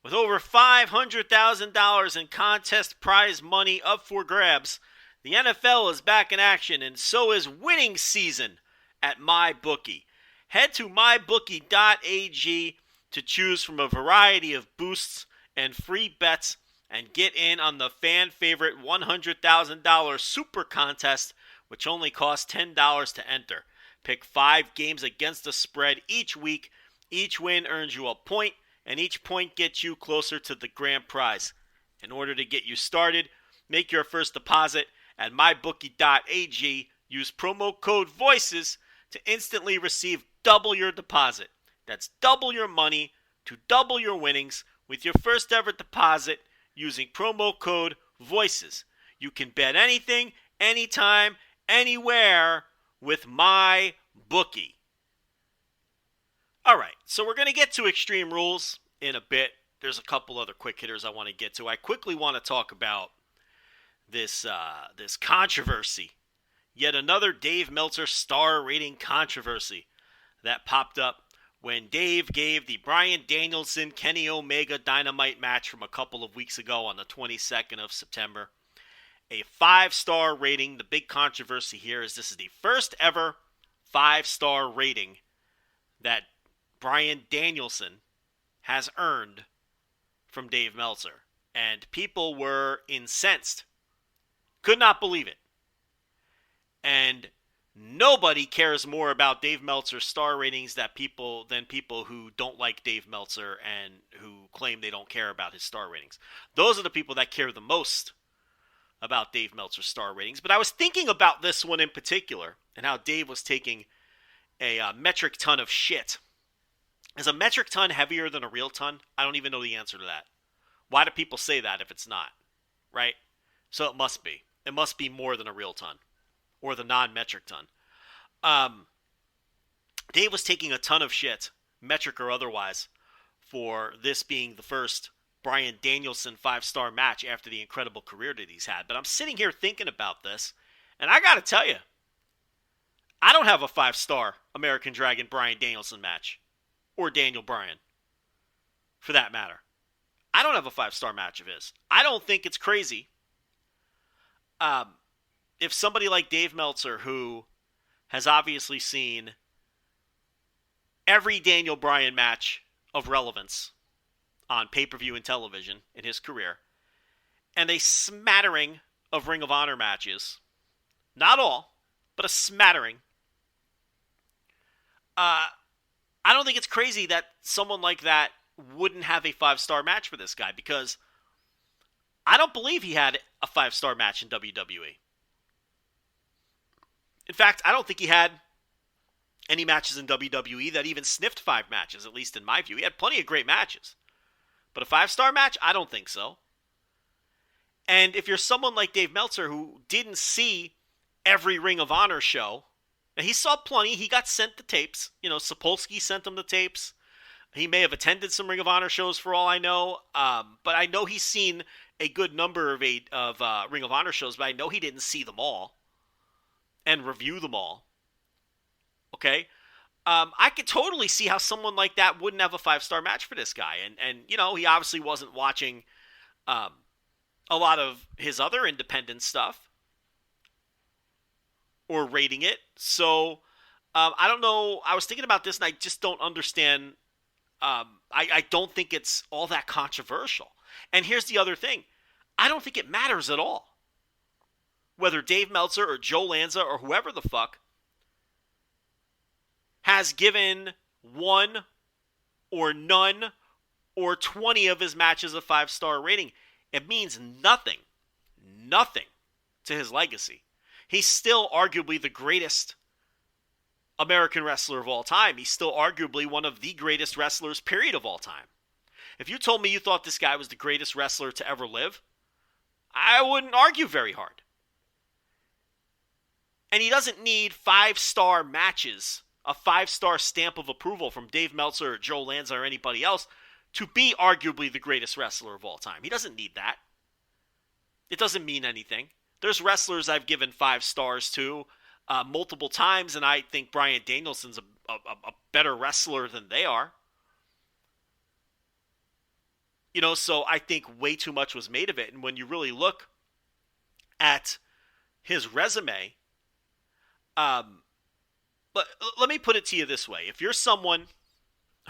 With over $500,000 in contest prize money up for grabs, the NFL is back in action, and so is winning season at MyBookie. Head to mybookie.ag to choose from a variety of boosts and free bets and get in on the fan-favorite $100,000 Super Contest, which only costs $10 to enter. Pick 5 games against the spread each week. Each win earns you a point, and each point gets you closer to the grand prize. In order to get you started, make your first deposit at mybookie.ag. Use promo code VOICES to instantly receive double your deposit. That's double your money to double your winnings with your first ever deposit using promo code VOICES. You can bet anything, anytime, anywhere with MyBookie. All right, so we're going to get to Extreme Rules in a bit. There's a couple other quick hitters I want to get to. I quickly want to talk about this controversy. Yet another Dave Meltzer star rating controversy that popped up when Dave gave the Bryan Danielson Kenny Omega Dynamite match from a couple of weeks ago on the 22nd of September a 5-star rating. The big controversy here is this is the first ever 5-star rating that Bryan Danielson has earned from Dave Meltzer. And people were incensed. Could not believe it. And nobody cares more about Dave Meltzer's star ratings than people who don't like Dave Meltzer and who claim they don't care about his star ratings. Those are the people that care the most about Dave Meltzer's star ratings. But I was thinking about this one in particular and how Dave was taking a metric ton of shit. Is a metric ton heavier than a real ton? I don't even know the answer to that. Why do people say that if it's not? Right? So it must be. It must be more than a real ton. Or the non-metric ton. Dave was taking a ton of shit, metric or otherwise, for this being the first Bryan Danielson 5-star match after the incredible career that he's had. But I'm sitting here thinking about this, and I gotta tell you, I don't have a 5-star American Dragon Bryan Danielson match. Or Daniel Bryan, for that matter. I don't have a 5-star match of his. I don't think it's crazy. If somebody like Dave Meltzer, who has obviously seen every Daniel Bryan match of relevance on pay-per-view and television in his career, and a smattering of Ring of Honor matches, not all, but a smattering, I don't think it's crazy that someone like that wouldn't have a 5-star match for this guy, because I don't believe he had a 5-star match in WWE. In fact, I don't think he had any matches in WWE that even sniffed 5 matches, at least in my view. He had plenty of great matches. But a 5-star match? I don't think so. And if you're someone like Dave Meltzer who didn't see every Ring of Honor show, and he saw plenty, he got sent the tapes. You know, Sapolsky sent him the tapes. He may have attended some Ring of Honor shows for all I know. But I know he's seen a good number of Ring of Honor shows, but I know he didn't see them all and review them all. Okay? I could totally see how someone like that wouldn't have a 5-star match for this guy. And you know, he obviously wasn't watching a lot of his other independent stuff or rating it. So, I don't know. I was thinking about this and I just don't understand. I don't think it's all that controversial. And here's the other thing. I don't think it matters at all. Whether Dave Meltzer or Joe Lanza or whoever the fuck has given 1 or none or 20 of his matches a 5-star rating. It means nothing to his legacy. He's still arguably the greatest American wrestler of all time. He's still arguably one of the greatest wrestlers, period, of all time. If you told me you thought this guy was the greatest wrestler to ever live, I wouldn't argue very hard. And he doesn't need 5-star matches, a 5-star stamp of approval from Dave Meltzer or Joe Lanza or anybody else to be arguably the greatest wrestler of all time. He doesn't need that. It doesn't mean anything. There's wrestlers I've given 5 stars to multiple times, and I think Bryan Danielson's a better wrestler than they are. You know, so I think way too much was made of it. And when you really look at his resume, let me put it to you this way. If you're someone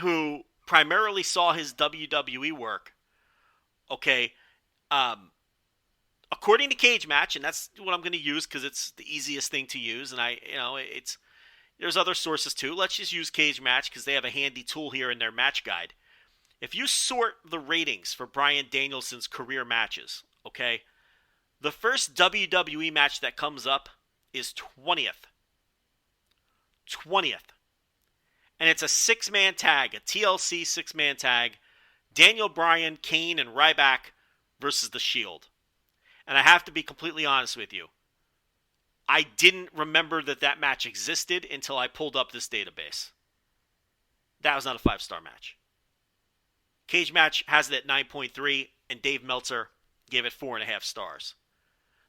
who primarily saw his WWE work, okay, according to Cage Match, and that's what I'm going to use because it's the easiest thing to use, and there's other sources too. Let's just use Cage Match because they have a handy tool here in their match guide. If you sort the ratings for Bryan Danielson's career matches, okay, the first WWE match that comes up is 20th. 20th. And it's a six-man tag, a TLC six-man tag. Daniel Bryan, Kane, and Ryback versus The Shield. And I have to be completely honest with you. I didn't remember that match existed until I pulled up this database. That was not a 5-star match. Cage Match has it at 9.3, and Dave Meltzer gave it 4.5 stars.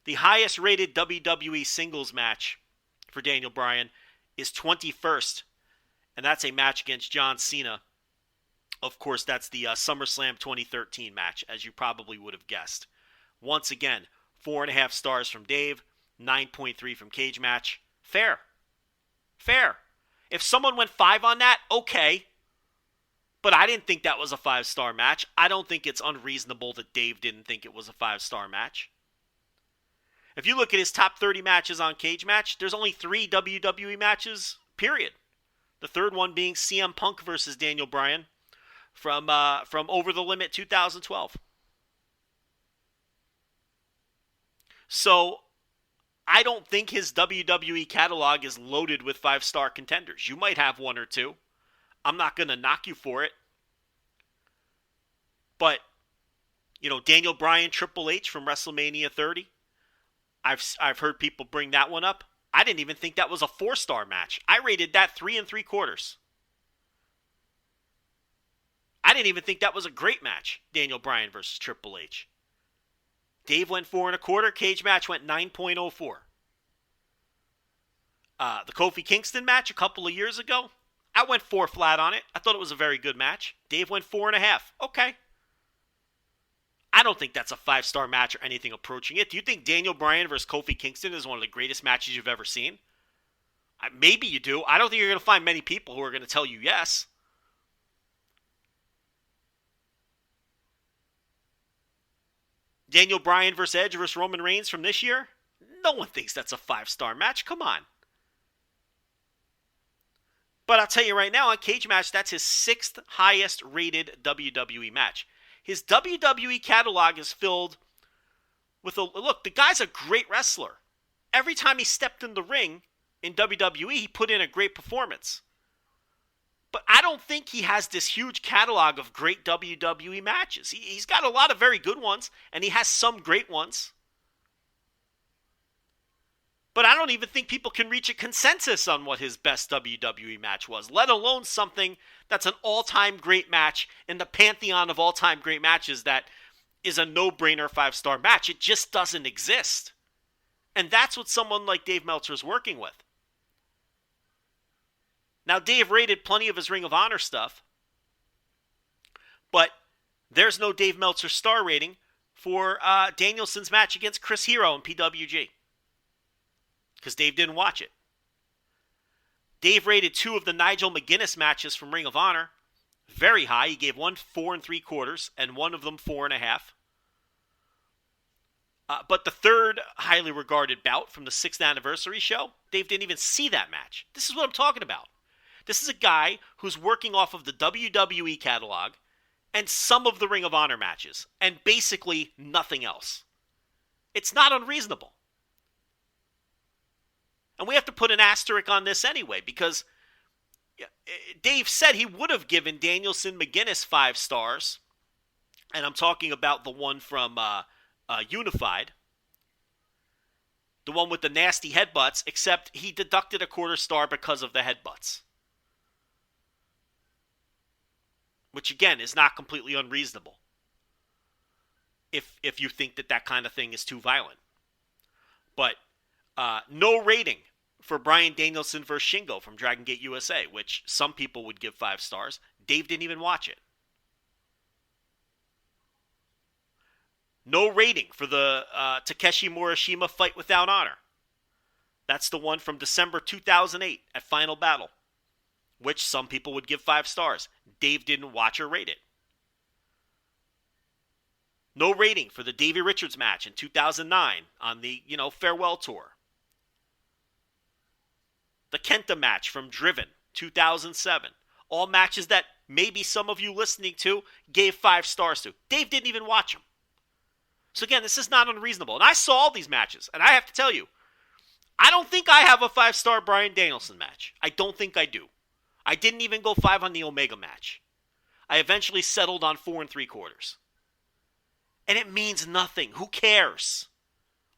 The highest rated WWE singles match for Daniel Bryan is 21st, and that's a match against John Cena. Of course, that's the SummerSlam 2013 match, as you probably would have guessed. Once again, 4.5 stars from Dave, 9.3 from Cage Match. Fair. Fair. If someone went 5 on that, okay. But I didn't think that was a 5-star match. I don't think it's unreasonable that Dave didn't think it was a 5-star match. If you look at his top 30 matches on Cage Match, there's only 3 WWE matches, period. The third one being CM Punk versus Daniel Bryan from Over the Limit 2012. So, I don't think his WWE catalog is loaded with 5-star contenders. You might have 1 or 2. I'm not going to knock you for it. But, Daniel Bryan, Triple H from WrestleMania 30. I've heard people bring that one up. I didn't even think that was a 4-star match. I rated that 3 3/4. I didn't even think that was a great match, Daniel Bryan versus Triple H. Dave went 4 1/4. Cage Match went 9.04. The Kofi Kingston match a couple of years ago, I went 4 flat on it. I thought it was a very good match. Dave went 4.5. Okay. I don't think that's a 5-star match or anything approaching it. Do you think Daniel Bryan versus Kofi Kingston is one of the greatest matches you've ever seen? Maybe you do. I don't think you're going to find many people who are going to tell you yes. Daniel Bryan versus Edge versus Roman Reigns from this year? No one thinks that's a 5-star match. Come on. But I'll tell you right now, on Cage Match, that's his 6th highest rated WWE match. His WWE catalog is filled with look, the guy's a great wrestler. Every time he stepped in the ring in WWE, he put in a great performance. But I don't think he has this huge catalog of great WWE matches. He's got a lot of very good ones, and he has some great ones. But I don't even think people can reach a consensus on what his best WWE match was, let alone something that's an all-time great match in the pantheon of all-time great matches that is a no-brainer 5-star match. It just doesn't exist. And that's what someone like Dave Meltzer is working with. Now, Dave rated plenty of his Ring of Honor stuff, but there's no Dave Meltzer star rating for Danielson's match against Chris Hero in PWG. Because Dave didn't watch it. Dave rated 2 of the Nigel McGuinness matches from Ring of Honor very high. He gave one 4 3/4 and one of them 4.5. But the third highly regarded bout from the 6th anniversary show, Dave didn't even see that match. This is what I'm talking about. This is a guy who's working off of the WWE catalog and some of the Ring of Honor matches and basically nothing else. It's not unreasonable. And we have to put an asterisk on this anyway, because Dave said he would have given Danielson McGuinness 5 stars. And I'm talking about the one from Unified. The one with the nasty headbutts, except he deducted a 1/4 star because of the headbutts. Which, again, is not completely unreasonable. If you think that kind of thing is too violent. But no rating for Bryan Danielson versus Shingo from Dragon Gate USA, which some people would give 5 stars. Dave didn't even watch it. No rating for the Takeshi Morishima Fight Without Honor. That's the one from December 2008 at Final Battle, which some people would give 5 stars. Dave didn't watch or rate it. No rating for the Davey Richards match in 2009 on the, Farewell Tour. The Kenta match from Driven, 2007. All matches that maybe some of you listening to gave 5 stars to. Dave didn't even watch them. So again, this is not unreasonable. And I saw all these matches, and I have to tell you, I don't think I have a 5-star Bryan Danielson match. I don't think I do. I didn't even go 5 on the Omega match. I eventually settled on 4 3/4. And it means nothing. Who cares?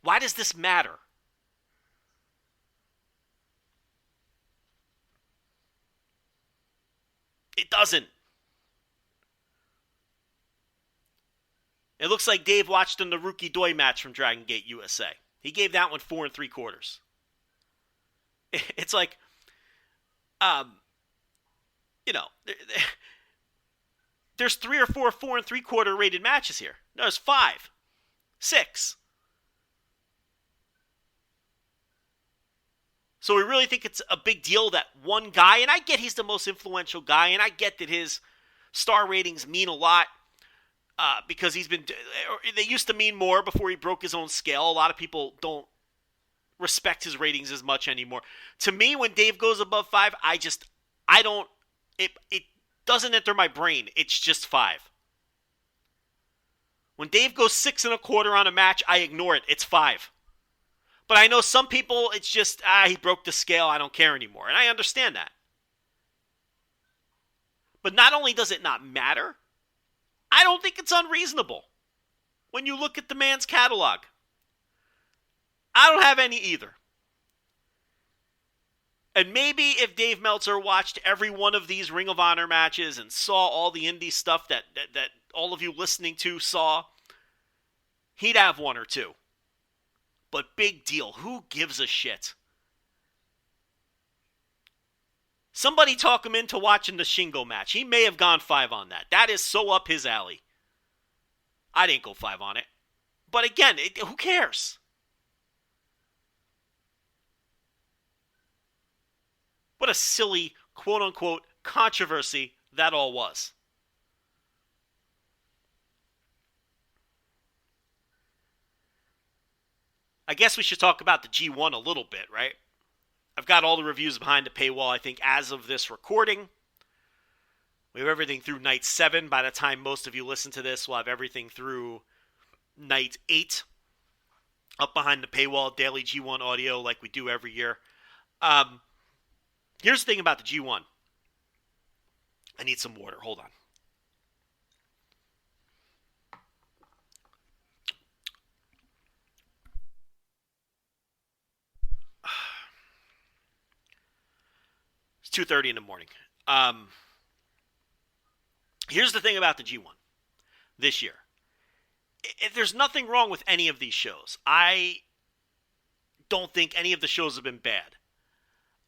Why does this matter? It doesn't. It looks like Dave watched the Naruki Doi match from Dragon Gate USA. He gave that one 4 3/4. It's like, there's 3 or 4 4 3/4 rated matches here. No, there's 5, 6. So we really think it's a big deal that one guy, and I get he's the most influential guy, and I get that his star ratings mean a lot because they used to mean more before he broke his own scale. A lot of people don't respect his ratings as much anymore. To me, when Dave goes above 5, it doesn't enter my brain. It's just 5. When Dave goes 6 1/4 on a match, I ignore it. It's 5. But I know some people, it's just, he broke the scale, I don't care anymore. And I understand that. But not only does it not matter, I don't think it's unreasonable. When you look at the man's catalog, I don't have any either. And maybe if Dave Meltzer watched every one of these Ring of Honor matches and saw all the indie stuff that all of you listening to saw, he'd have 1 or 2. But big deal. Who gives a shit? Somebody talk him into watching the Shingo match. He may have gone 5 on that. That is so up his alley. I didn't go 5 on it. But again, who cares? What a silly, quote-unquote, controversy that all was. I guess we should talk about the G1 a little bit, right? I've got all the reviews behind the paywall, I think, as of this recording. We have everything through night 7. By the time most of you listen to this, we'll have everything through night 8. Up behind the paywall, daily G1 audio like we do every year. Here's the thing about the G1. I need some water. Hold on. It's 2:30 in the morning. Here's the thing about the G1 this year. There's nothing wrong with any of these shows. I don't think any of the shows have been bad.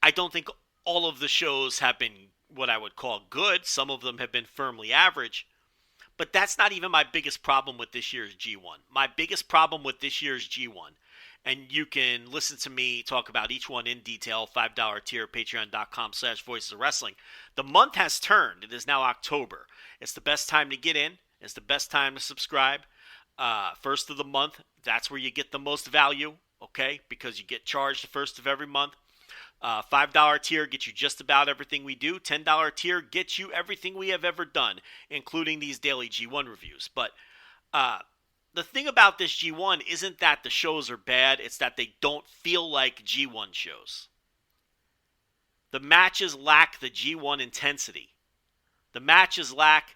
I don't think all of the shows have been what I would call good. Some of them have been firmly average. But that's not even my biggest problem with this year's G1. My biggest problem with this year's G1, and you can listen to me talk about each one in detail, $5 tier, patreon.com/voices of wrestling. The month has turned. It is now October. It's the best time to get in. It's the best time to subscribe. First of the month, that's where you get the most value, okay? Because you get charged the first of every month. $5 tier gets you just about everything we do. $10 tier gets you everything we have ever done, including these daily G1 reviews. But the thing about this G1 isn't that the shows are bad. It's that they don't feel like G1 shows. The matches lack the G1 intensity. The matches lack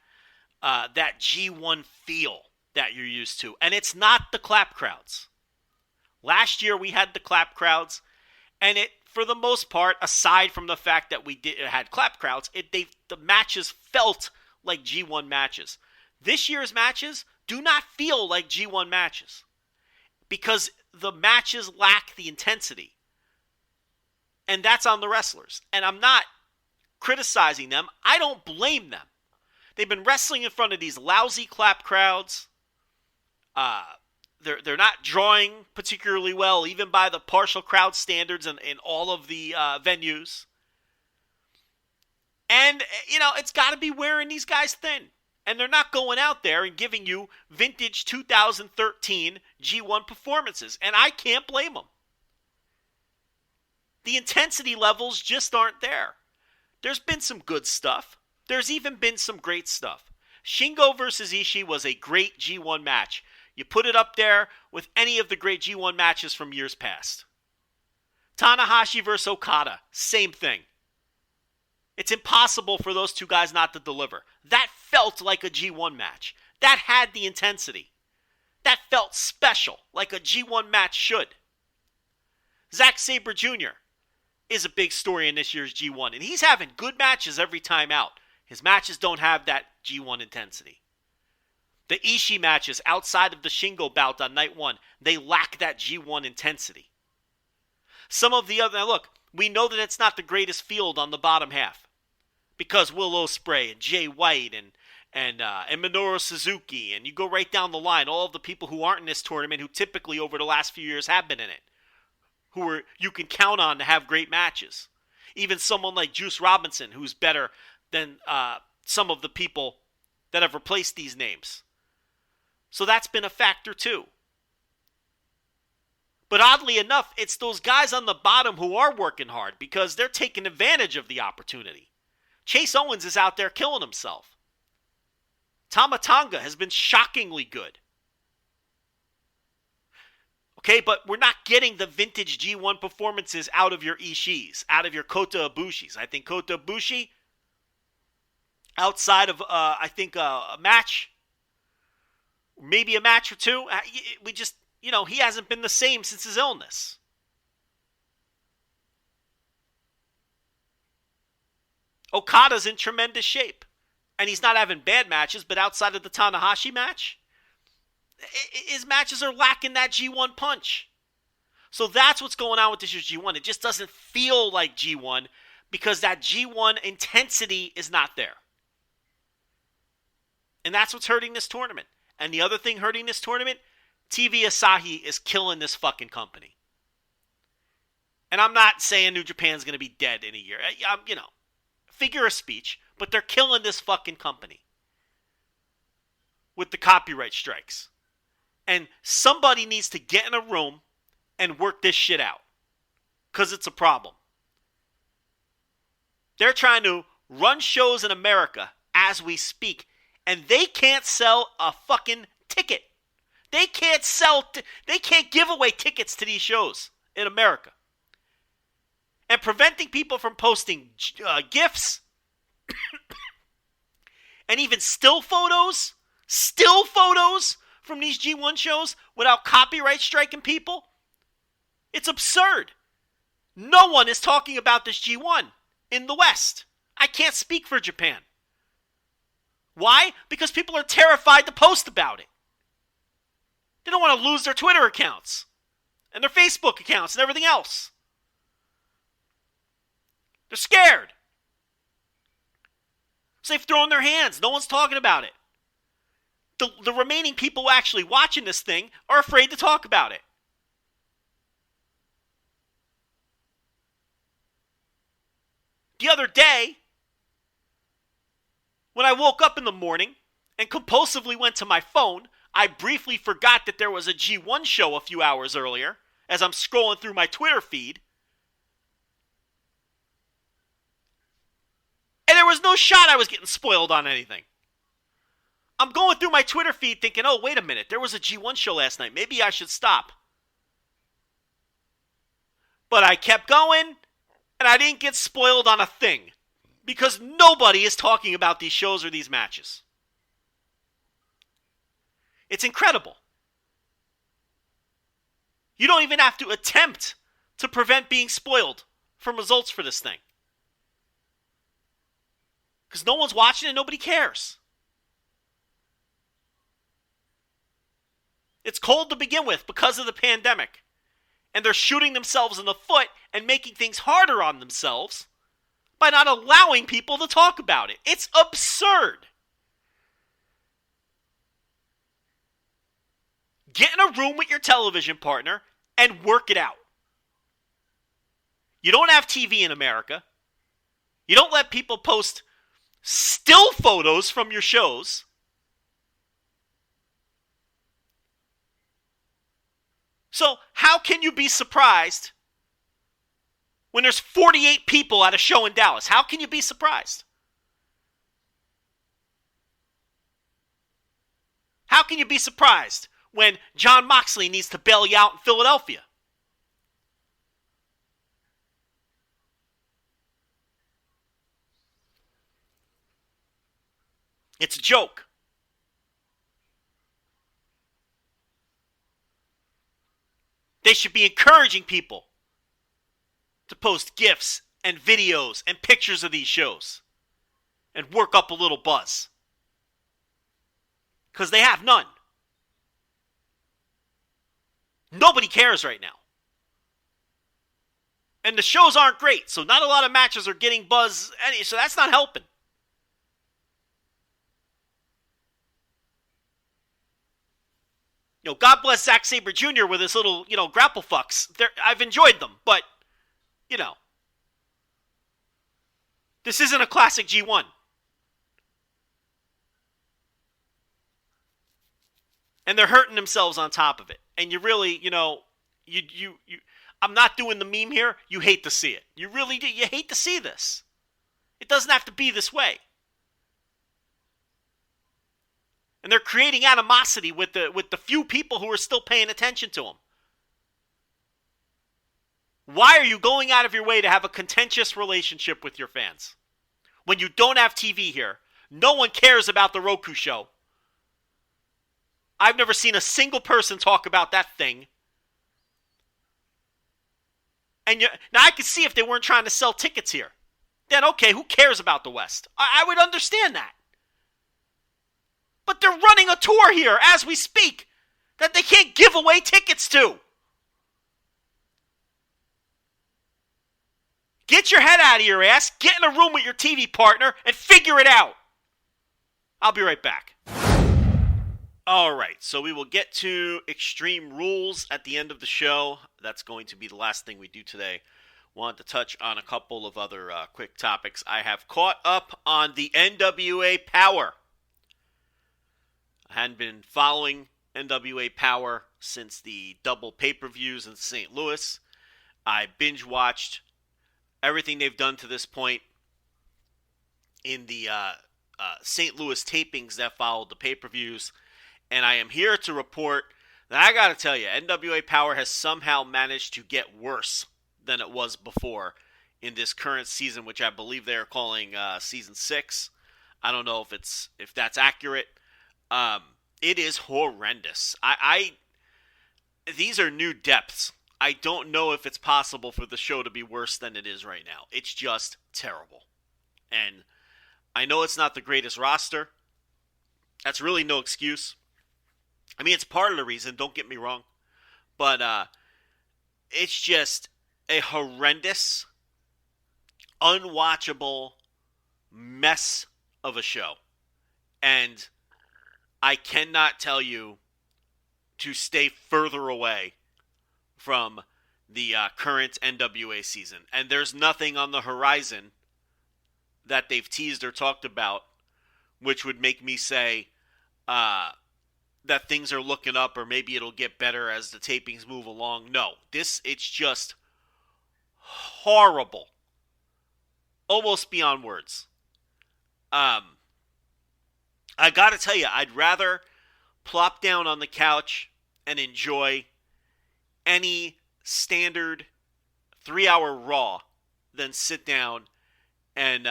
that G1 feel that you're used to. And it's not the clap crowds. Last year we had the clap crowds, and it, for the most part, aside from the fact that we had clap crowds, the matches felt like G1 matches. This year's matches do not feel like G1 matches because the matches lack the intensity. And that's on the wrestlers. And I'm not criticizing them. I don't blame them. They've been wrestling in front of these lousy clap crowds. They're not drawing particularly well, even by the partial crowd standards in all of the venues. And, it's got to be wearing these guys thin. And they're not going out there and giving you vintage 2013 G1 performances. And I can't blame them. The intensity levels just aren't there. There's been some good stuff. There's even been some great stuff. Shingo versus Ishii was a great G1 match. You put it up there with any of the great G1 matches from years past. Tanahashi versus Okada, same thing. It's impossible for those two guys not to deliver. That felt like a G1 match. That had the intensity. That felt special, like a G1 match should. Zack Sabre Jr. is a big story in this year's G1, and he's having good matches every time out. His matches don't have that G1 intensity. The Ishii matches outside of the Shingo bout on night one, they lack that G1 intensity. Some of the other, now look, we know that it's not the greatest field on the bottom half because Will Ospreay and Jay White and Minoru Suzuki, and you go right down the line, all of the people who aren't in this tournament who typically over the last few years have been in it, you can count on to have great matches. Even someone like Juice Robinson, who's better than some of the people that have replaced these names. So that's been a factor too. But oddly enough, it's those guys on the bottom who are working hard because they're taking advantage of the opportunity. Chase Owens is out there killing himself. Tama Tonga has been shockingly good. Okay, but we're not getting the vintage G1 performances out of your Ishiis, out of your Kota Ibushis. I think Kota Ibushi, outside of, a match, maybe a match or two, we just, he hasn't been the same since his illness. Okada's in tremendous shape. And he's not having bad matches, but outside of the Tanahashi match, his matches are lacking that G1 punch. So that's what's going on with this year's G1. It just doesn't feel like G1 because that G1 intensity is not there. And that's what's hurting this tournament. And the other thing hurting this tournament, TV Asahi is killing this fucking company. And I'm not saying New Japan's going to be dead in a year. Figure of speech, but they're killing this fucking company with the copyright strikes. And somebody needs to get in a room and work this shit out because it's a problem. They're trying to run shows in America as we speak, and they can't sell a fucking ticket. They can't they can't give away tickets to these shows in America. And preventing people from posting GIFs and even still photos from these G1 shows without copyright striking people. It's absurd. No one is talking about this G1 in the West. I can't speak for Japan. Why? Because people are terrified to post about it. They don't want to lose their Twitter accounts and their Facebook accounts and everything else. They're scared. So they've thrown their hands. No one's talking about it. The remaining people actually watching this thing are afraid to talk about it. The other day, when I woke up in the morning and compulsively went to my phone, I briefly forgot that there was a G1 show a few hours earlier as I'm scrolling through my Twitter feed. And there was no shot I was getting spoiled on anything. I'm going through my Twitter feed thinking, oh, wait a minute, there was a G1 show last night. Maybe I should stop. But I kept going, and I didn't get spoiled on a thing. Because nobody is talking about these shows or these matches. It's incredible. You don't even have to attempt to prevent being spoiled from results for this thing. Because no one's watching and nobody cares. It's cold to begin with because of the pandemic. And they're shooting themselves in the foot and making things harder on themselves by not allowing people to talk about it. It's absurd. Get in a room with your television partner and work it out. You don't have TV in America. You don't let people post still photos from your shows. So how can you be surprised when there's 48 people at a show in Dallas? How can you be surprised? How can you be surprised when Jon Moxley needs to bail you out in Philadelphia? It's a joke. They should be encouraging people to post GIFs and videos and pictures of these shows and work up a little buzz. Because they have none. Nobody cares right now. And the shows aren't great, so not a lot of matches are getting buzz, so that's not helping. God bless Zack Sabre Jr. with his little, grapple fucks. I've enjoyed them, but, this isn't a classic G1. And they're hurting themselves on top of it. And you really, I'm not doing the meme here. You hate to see it. You really do. You hate to see this. It doesn't have to be this way. And they're creating animosity with the few people who are still paying attention to them. Why are you going out of your way to have a contentious relationship with your fans? When you don't have TV here, no one cares about the Roku show. I've never seen a single person talk about that thing. And now I could see if they weren't trying to sell tickets here. Then okay, who cares about the West? I would understand that. But they're running a tour here as we speak that they can't give away tickets to. Get your head out of your ass, get in a room with your TV partner, and figure it out. I'll be right back. All right, so we will get to Extreme Rules at the end of the show. That's going to be the last thing we do today. Want to touch on a couple of other quick topics. I have caught up on the NWA Power. I hadn't been following NWA Power since the double pay-per-views in St. Louis. I binge-watched everything they've done to this point in the St. Louis tapings that followed the pay-per-views. And I am here to report that I got to tell you, NWA Power has somehow managed to get worse than it was before in this current season, which I believe they are calling Season 6. I don't know if that's accurate. It is horrendous. These are new depths. I don't know if it's possible for the show to be worse than it is right now. It's just terrible. And I know it's not the greatest roster. That's really no excuse. I mean, it's part of the reason, don't get me wrong. But it's just a horrendous, unwatchable mess of a show. And I cannot tell you to stay further away from the current NWA season. And there's nothing on the horizon that they've teased or talked about which would make me say that things are looking up or maybe it'll get better as the tapings move along. No, it's just horrible. Almost beyond words. I gotta tell you, I'd rather plop down on the couch and enjoy any standard 3-hour Raw than sit down and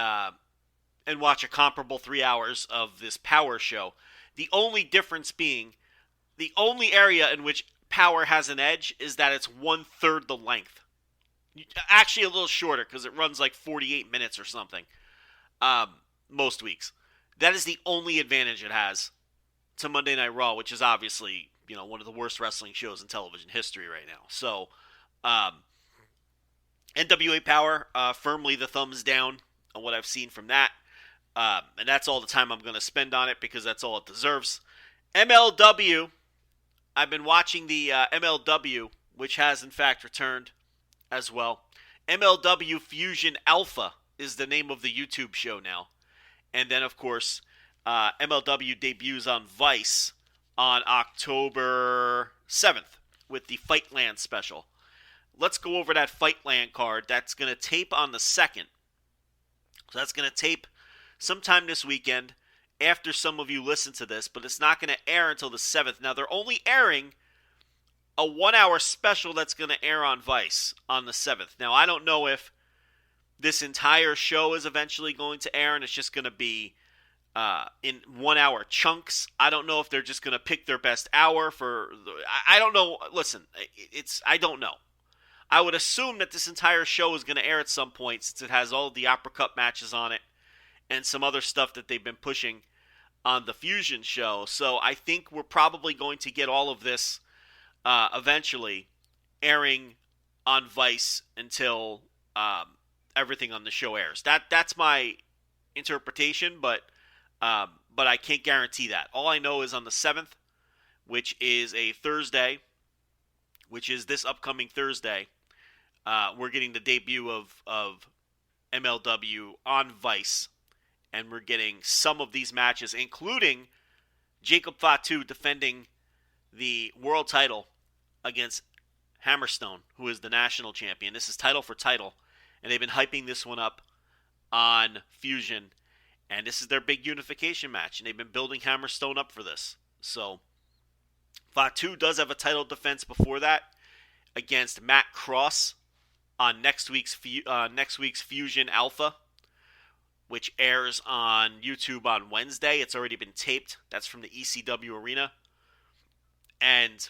watch a comparable 3 hours of this Power show. The only difference being, the only area in which Power has an edge is that it's 1/3 the length. Actually, a little shorter because it runs like 48 minutes or something most weeks. That is the only advantage it has to Monday Night Raw, which is obviously, one of the worst wrestling shows in television history right now. So, NWA Power, firmly the thumbs down on what I've seen from that. And that's all the time I'm going to spend on it because that's all it deserves. MLW, I've been watching the MLW, which has in fact returned as well. MLW Fusion Alpha is the name of the YouTube show now. And then, of course, MLW debuts on Vice on October 7th with the Fightland special. let's go over that Fightland card that's going to tape on the 2nd. So that's going to tape sometime this weekend after some of you listen to this, but it's not going to air until the 7th. Now, they're only airing a 1-hour special that's going to air on Vice on the 7th. Now, I don't know if this entire show is eventually going to air and it's just going to be in 1-hour chunks. I don't know if they're just going to pick their best hour for... I don't know. Listen, I don't know. I would assume that this entire show is going to air at some point since it has all of the Uppercut matches on it and some other stuff that they've been pushing on the Fusion show. So I think we're probably going to get all of this eventually airing on Vice until everything on the show airs. That's my interpretation, but I can't guarantee that. All I know is on the 7th, which is a Thursday, which is this upcoming Thursday, we're getting the debut of MLW on Vice, and we're getting some of these matches, including Jacob Fatu defending the world title against Hammerstone, who is the national champion. This is title for title, and they've been hyping this one up on Fusion, and this is their big unification match, and they've been building Hammerstone up for this. So Fatu does have a title defense before that against Matt Cross on next week's Fusion Alpha, which airs on YouTube on Wednesday. It's already been taped. That's from the ECW arena. And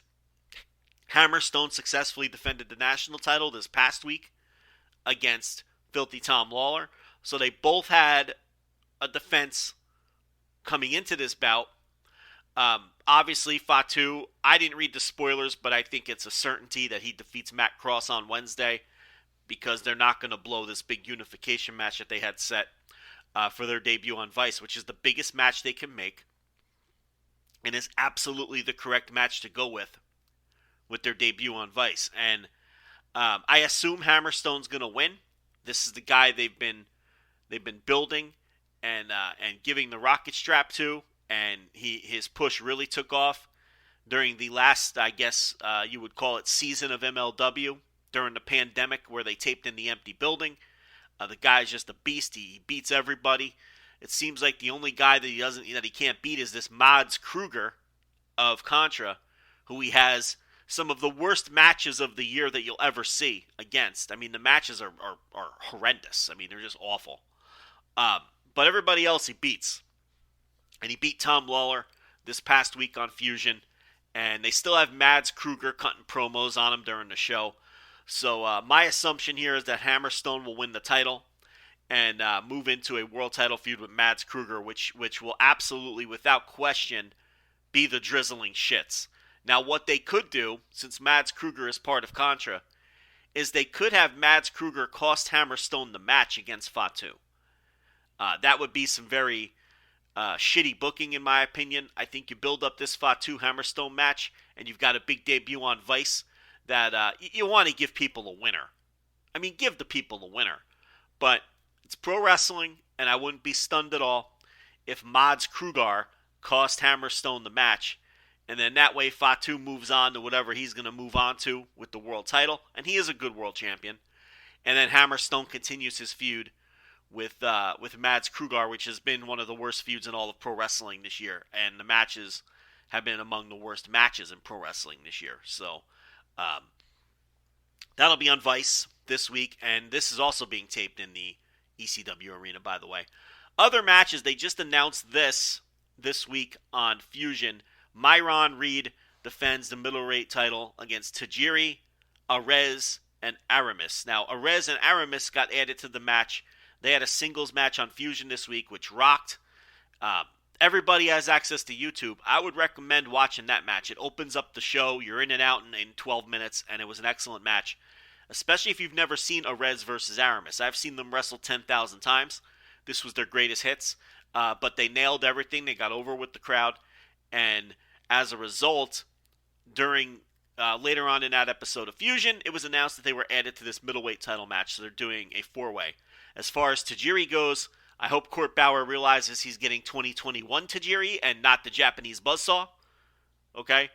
Hammerstone successfully defended the national title this past week against Filthy Tom Lawlor. So they both had a defense coming into this bout. Obviously, Fatu, I didn't read the spoilers, but I think it's a certainty that he defeats Matt Cross on Wednesday because they're not going to blow this big unification match that they had set for their debut on Vice, which is the biggest match they can make and is absolutely the correct match to go with their debut on Vice. And I assume Hammerstone's going to win. This is the guy they've been building and giving the rocket strap to, and his push really took off during the last, I guess you would call it, season of MLW during the pandemic where they taped in the empty building. The guy's just a beast. He beats everybody. It seems like the only guy that he can't beat is this Mads Kruger of Contra, who he has some of the worst matches of the year that you'll ever see against. I mean, the matches are horrendous. I mean, they're just awful. But everybody else he beats. And he beat Tom Lawlor this past week on Fusion. And they still have Mads Kruger cutting promos on him during the show. So my assumption here is that Hammerstone will win the title and move into a world title feud with Mads Kruger, which will absolutely, without question, be the drizzling shits. Now, what they could do, since Mads Kruger is part of Contra, is they could have Mads Kruger cost Hammerstone the match against Fatu. That would be some very shitty booking, in my opinion. I think you build up this Fatu Hammerstone match, and you've got a big debut on Vice that you want to give people a winner. I mean, give the people a winner. But it's pro wrestling, and I wouldn't be stunned at all if Mads Kruger cost Hammerstone the match, and then that way Fatu moves on to whatever he's going to move on to with the world title, and he is a good world champion. And then Hammerstone continues his feud with Mads Kruger, which has been one of the worst feuds in all of pro wrestling this year, and the matches have been among the worst matches in pro wrestling this year. So that'll be on Vice this week, and this is also being taped in the ECW arena, by the way. Other matches, they just announced this week on Fusion. Myron Reed defends the middleweight title against Tajiri, Arez, and Aramis. Now, Arez and Aramis got added to the match. They had a singles match on Fusion this week, which rocked. Everybody has access to YouTube. I would recommend watching that match. It opens up the show. You're in and out in 12 minutes, and it was an excellent match, especially if you've never seen Arez versus Aramis. I've seen them wrestle 10,000 times. This was their greatest hits, but they nailed everything. They got over with the crowd, and as a result, during later on in that episode of Fusion, it was announced that they were added to this middleweight title match, so they're doing a four-way. As far as Tajiri goes, I hope Court Bauer realizes he's getting 2021 Tajiri and not the Japanese buzzsaw. Okay?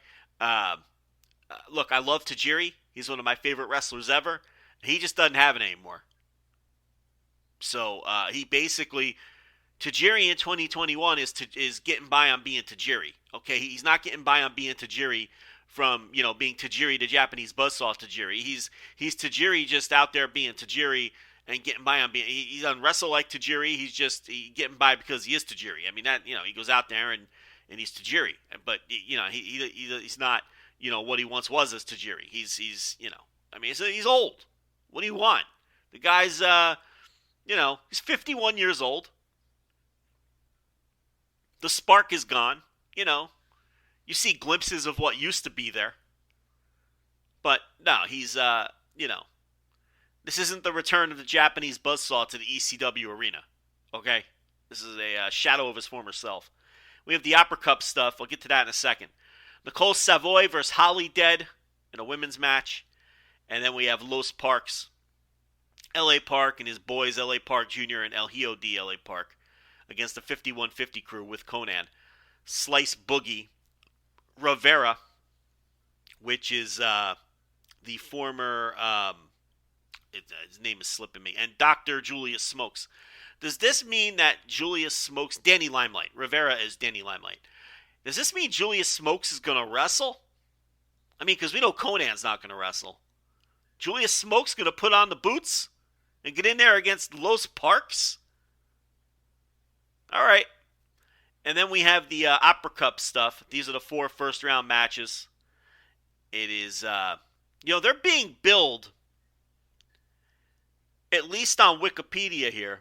Look, I love Tajiri. He's one of my favorite wrestlers ever. He just doesn't have it anymore. So he basically, Tajiri in 2021 is getting by on being Tajiri. Okay, he's not getting by on being Tajiri from, being Tajiri, the Japanese buzzsaw Tajiri. He's Tajiri just out there being Tajiri and getting by on being. He doesn't wrestle like Tajiri. He's just getting by because he is Tajiri. I mean, that he goes out there and he's Tajiri, but he's not what he once was as Tajiri. He's old. What do you want? The guy's he's 51 years old. The spark is gone. You see glimpses of what used to be there. But no, he's this isn't the return of the Japanese buzzsaw to the ECW arena. Okay? This is a shadow of his former self. We have the Opera Cup stuff. I'll get to that in a second. Nicole Savoy versus Holly Dead in a women's match. And then we have Los Parks, L.A. Park and his boys, L.A. Park Jr. and El Hijo de L.A. Park, against the 5150 crew with Conan. Slice Boogie, Rivera, which is the former, his name is slipping me, and Dr. Julius Smokes. Does this mean that Julius Smokes, Danny Limelight, Rivera is Danny Limelight. Does this mean Julius Smokes is going to wrestle? I mean, because we know Conan's not going to wrestle. Julius Smokes going to put on the boots and get in there against Los Parks? All right. And then we have the Opera Cup stuff. These are the 4 first-round matches. It is, they're being billed, at least on Wikipedia here,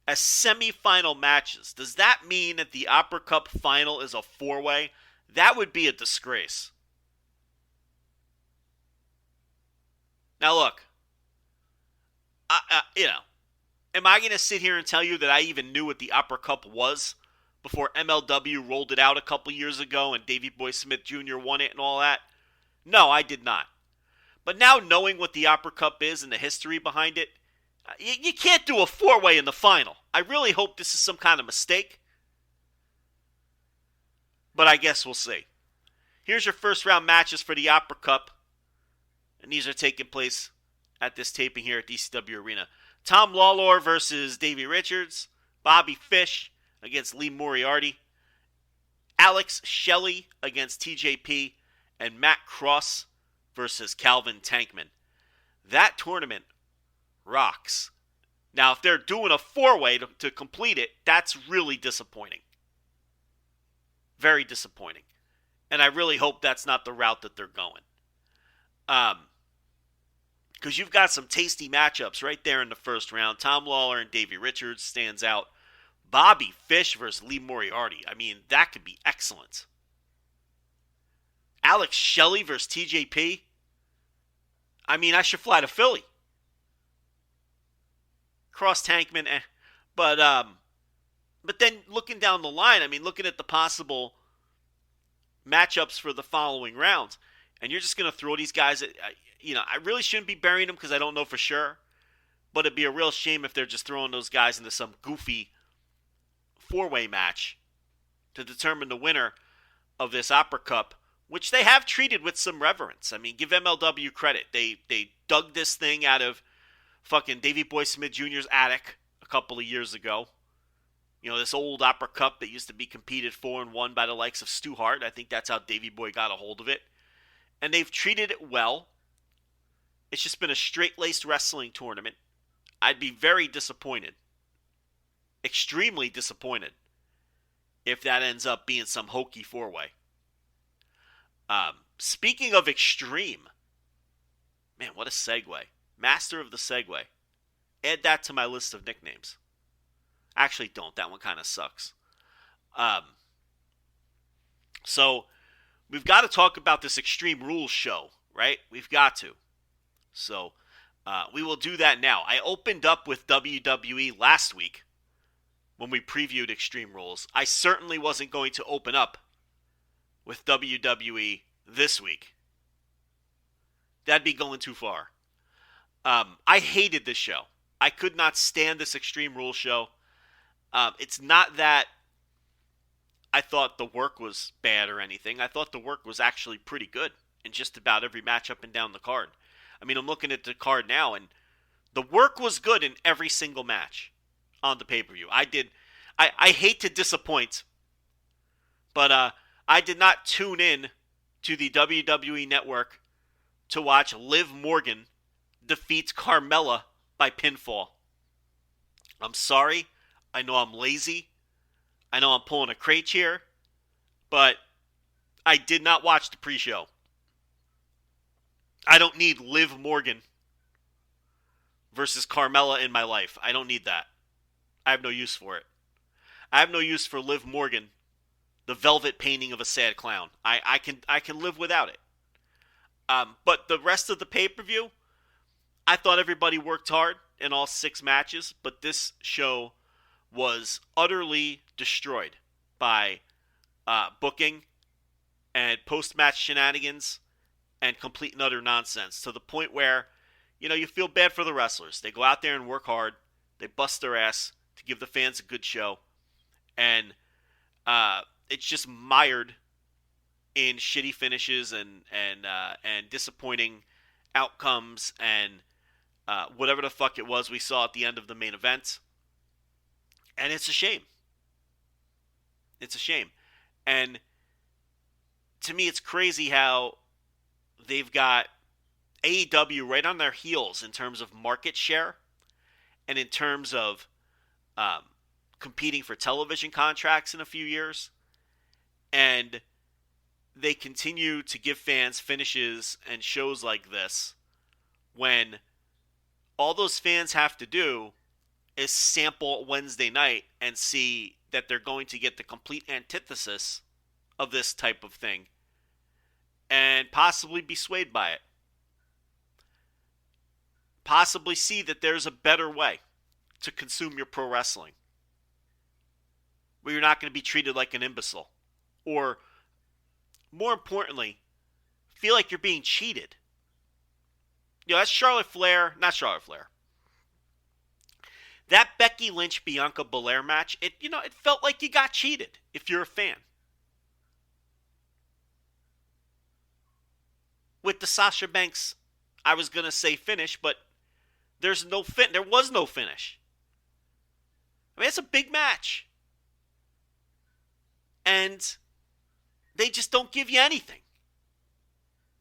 as semifinal matches. Does that mean that the Opera Cup final is a 4-way? That would be a disgrace. Now look, am I going to sit here and tell you that I even knew what the Opera Cup was before MLW rolled it out a couple years ago and Davey Boy Smith Jr. won it and all that? No, I did not. But now knowing what the Opera Cup is and the history behind it, you can't do a 4-way in the final. I really hope this is some kind of mistake. But I guess we'll see. Here's your first round matches for the Opera Cup. And these are taking place at this taping here at DCW Arena. Tom Lawlor versus Davey Richards. Bobby Fish against Lee Moriarty. Alex Shelley against TJP. And Matt Cross versus Calvin Tankman. That tournament rocks. Now, if they're doing a 4-way to complete it, that's really disappointing. Very disappointing. And I really hope that's not the route that they're going. Because you've got some tasty matchups right there in the first round. Tom Lawlor and Davey Richards stands out. Bobby Fish versus Lee Moriarty. I mean, that could be excellent. Alex Shelley versus TJP. I mean, I should fly to Philly. Cross Tankman, But then looking down the line, I mean, looking at the possible matchups for the following rounds, and you're just going to throw these guys at, I really shouldn't be burying them because I don't know for sure, but it'd be a real shame if they're just throwing those guys into some goofy 4-way match to determine the winner of this Opera Cup, which they have treated with some reverence. I mean, give MLW credit. They dug this thing out of fucking Davey Boy Smith Jr.'s attic a couple of years ago. This old Opera Cup that used to be competed for and won by the likes of Stu Hart. I think that's how Davey Boy got a hold of it. And they've treated it well. It's just been a straight-laced wrestling tournament. I'd be very disappointed. Extremely disappointed if that ends up being some hokey 4-way. Speaking of extreme, man, what a segue. Master of the segue. Add that to my list of nicknames. Actually, don't. That one kind of sucks. So, we've got to talk about this Extreme Rules show, right? We've got to. So, we will do that now. I opened up with WWE last week when we previewed Extreme Rules. I certainly wasn't going to open up with WWE this week. That'd be going too far. I hated this show. I could not stand this Extreme Rules show. It's not that I thought the work was bad or anything. I thought the work was actually pretty good. in just about every match up and down the card. I mean, I'm looking at the card now, and the work was good in every single match on the pay-per-view. I hate to disappoint, but I did not tune in to the WWE Network to watch Liv Morgan defeat Carmella by pinfall. I'm sorry. I know I'm lazy. I know I'm pulling a crate here, but I did not watch the pre-show. I don't need Liv Morgan versus Carmella in my life. I don't need that. I have no use for it. I have no use for Liv Morgan, the velvet painting of a sad clown. I can live without it. But the rest of the pay-per-view, I thought everybody worked hard in all 6 matches, but this show was utterly destroyed by booking and post-match shenanigans and complete and utter nonsense, to the point where, you feel bad for the wrestlers. They go out there and work hard. They bust their ass to give the fans a good show. And it's just mired in shitty finishes and disappointing outcomes and whatever the fuck it was we saw at the end of the main event. And it's a shame. It's a shame. And to me, it's crazy how they've got AEW right on their heels in terms of market share and in terms of competing for television contracts in a few years. And they continue to give fans finishes and shows like this when all those fans have to do is sample Wednesday night and see that they're going to get the complete antithesis of this type of thing and possibly be swayed by it. Possibly see that there's a better way to consume your pro wrestling, where you're not going to be treated like an imbecile, or more importantly, feel like you're being cheated. That's Charlotte Flair, not Charlotte Flair. That Becky Lynch Bianca Belaire match, it felt like you got cheated if you're a fan. With the Sasha Banks, I was going to say finish, but there was no finish. I mean, it's a big match. And they just don't give you anything.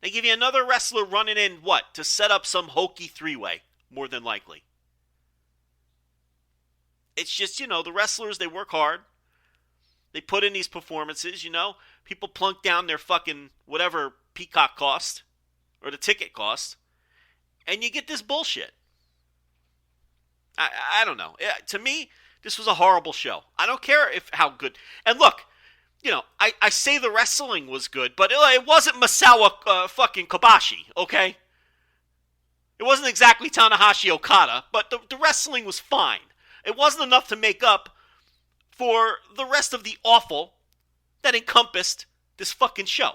They give you another wrestler running in, to set up some hokey 3-way, more than likely. It's just, the wrestlers, they work hard. They put in these performances, People plunk down their fucking whatever Peacock cost, or the ticket cost, and you get this bullshit. I don't know. To me, this was a horrible show. I don't care how good. And look, I say the wrestling was good, but it wasn't Masawa fucking Kobashi, okay? It wasn't exactly Tanahashi Okada, but the wrestling was fine. It wasn't enough to make up for the rest of the awful that encompassed this fucking show.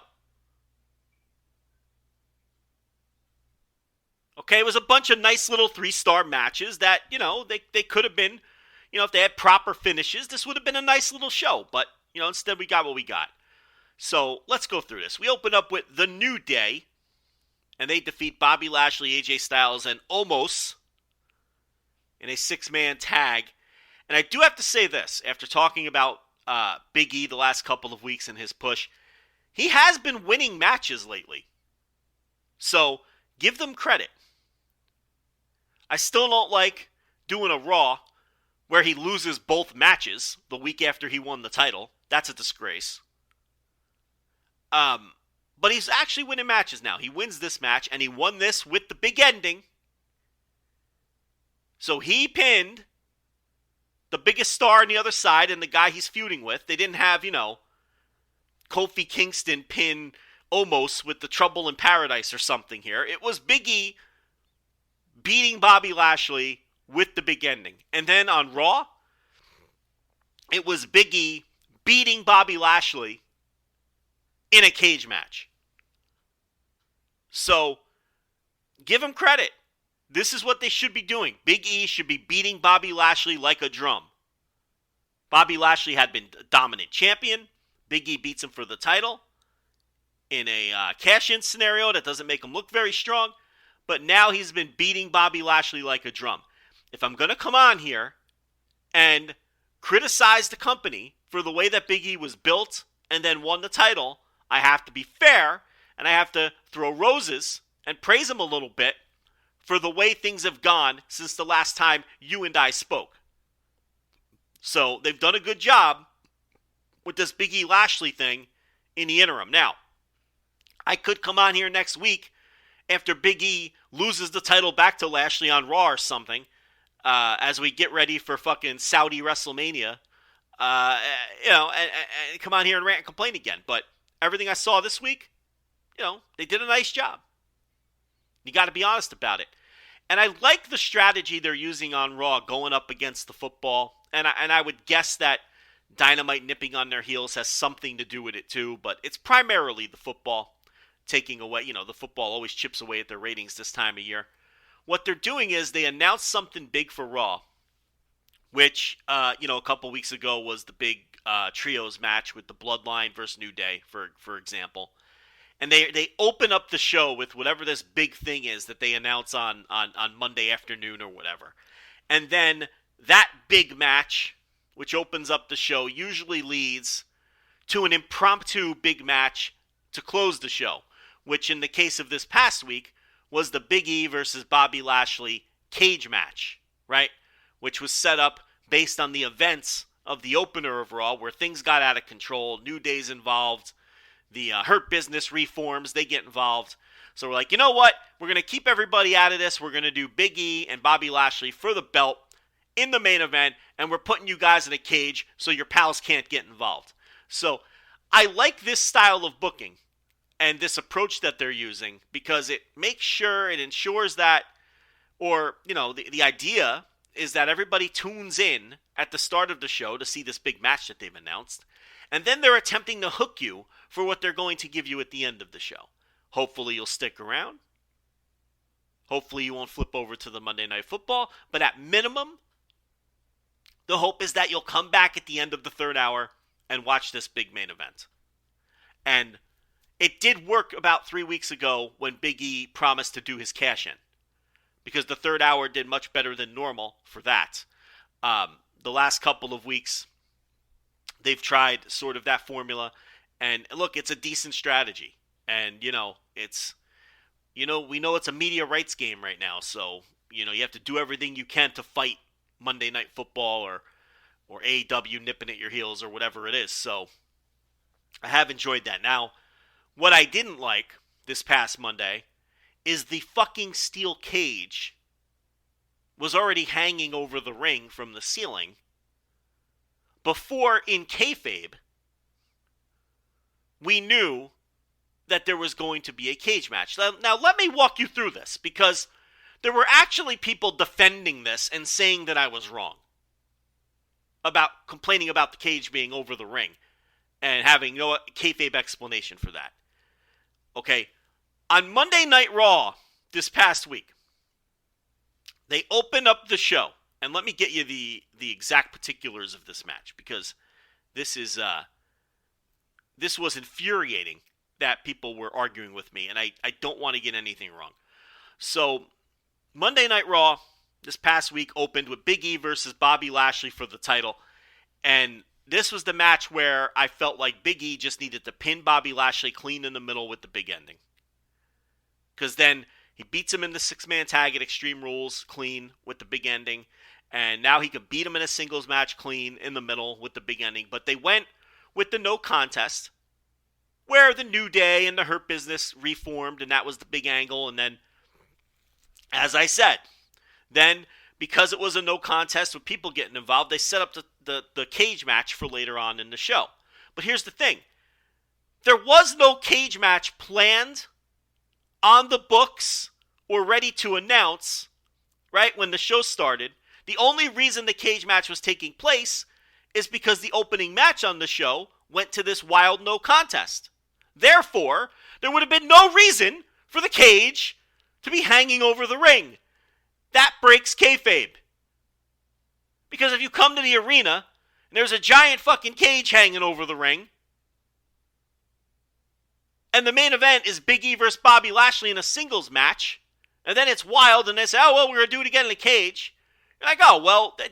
Okay, it was a bunch of nice little 3-star matches that, they could have been, if they had proper finishes, this would have been a nice little show. But, instead we got what we got. So, let's go through this. We open up with The New Day, and they defeat Bobby Lashley, AJ Styles, and Omos in a 6-man tag. And I do have to say this, after talking about Big E the last couple of weeks in his push, he has been winning matches lately. So, give them credit. I still don't like doing a Raw where he loses both matches the week after he won the title. That's a disgrace. But he's actually winning matches now. He wins this match, and he won this with the big ending. So he pinned the biggest star on the other side and the guy he's feuding with. They didn't have, Kofi Kingston pin Omos with the Trouble in Paradise or something here. It was Big E beating Bobby Lashley with the big ending. And then on Raw, it was Big E beating Bobby Lashley in a cage match. So, give him credit. This is what they should be doing. Big E should be beating Bobby Lashley like a drum. Bobby Lashley had been a dominant champion. Big E beats him for the title. cash-in scenario that doesn't make him look very strong, but now he's been beating Bobby Lashley like a drum. If I'm going to come on here and criticize the company for the way that Big E was built and then won the title, I have to be fair, and I have to throw roses and praise him a little bit for the way things have gone since the last time you and I spoke. So they've done a good job with this Big E Lashley thing in the interim. Now, I could come on here next week after Big E loses the title back to Lashley on Raw or something, as we get ready for fucking Saudi WrestleMania, and come on here and rant and complain again. But everything I saw this week, they did a nice job. You got to be honest about it. And I like the strategy they're using on Raw going up against the football. And I would guess that Dynamite nipping on their heels has something to do with it too. But it's primarily the football taking away. The football always chips away at their ratings this time of year. What they're doing is they announced something big for Raw, which, a couple weeks ago was the big trios match with the Bloodline versus New Day, for example. And they open up the show with whatever this big thing is that they announce on Monday afternoon or whatever. And then that big match, which opens up the show, usually leads to an impromptu big match to close the show, which in the case of this past week was the Big E versus Bobby Lashley cage match, right? Which was set up based on the events of the opener of Raw, where things got out of control, New Day's involved, the Hurt Business reforms, they get involved. So we're like, you know what? We're going to keep everybody out of this. We're going to do Big E and Bobby Lashley for the belt in the main event, and we're putting you guys in a cage so your pals can't get involved. So I like this style of booking and this approach that they're using, because it makes sure, it ensures that, or, the idea is that everybody tunes in at the start of the show to see this big match that they've announced, and then they're attempting to hook you for what they're going to give you at the end of the show. Hopefully you'll stick around. Hopefully you won't flip over to the Monday Night Football, but at minimum, the hope is that you'll come back at the end of the third hour and watch this big main event. And it did work about 3 weeks ago when Big E promised to do his cash-in, because the third hour did much better than normal for that. The last couple of weeks, they've tried sort of that formula, and look, it's a decent strategy. And, we know it's a media rights game right now, so, you have to do everything you can to fight Monday Night Football or AEW nipping at your heels or whatever it is. So I have enjoyed that. Now, what I didn't like this past Monday is the fucking steel cage was already hanging over the ring from the ceiling before, in kayfabe, we knew that there was going to be a cage match. Now, let me walk you through this, because there were actually people defending this and saying that I was wrong about complaining about the cage being over the ring and having no kayfabe explanation for that. Okay, on Monday Night Raw this past week, they open up the show, and let me get you the exact particulars of this match, because this was infuriating that people were arguing with me, and I don't want to get anything wrong. So, Monday Night Raw this past week opened with Big E versus Bobby Lashley for the title, and this was the match where I felt like Big E just needed to pin Bobby Lashley clean in the middle with the big ending. Because then he beats him in the six-man tag at Extreme Rules clean with the big ending, and now he could beat him in a singles match clean in the middle with the big ending. But they went with the no contest, where the New Day and the Hurt Business reformed, and that was the big angle. And then, as I said, then because it was a no contest with people getting involved, they set up the cage match for later on in the show. But here's the thing. There was no cage match planned on the books or ready to announce, right, when the show started. The only reason the cage match was taking place is because the opening match on the show went to this wild no contest. Therefore, there would have been no reason for the cage to be hanging over the ring. That breaks kayfabe. Because if you come to the arena and there's a giant fucking cage hanging over the ring, and the main event is Big E versus Bobby Lashley in a singles match, and then it's wild, and they say, oh, well, we're going to do it again in the cage. You're like, oh, well, the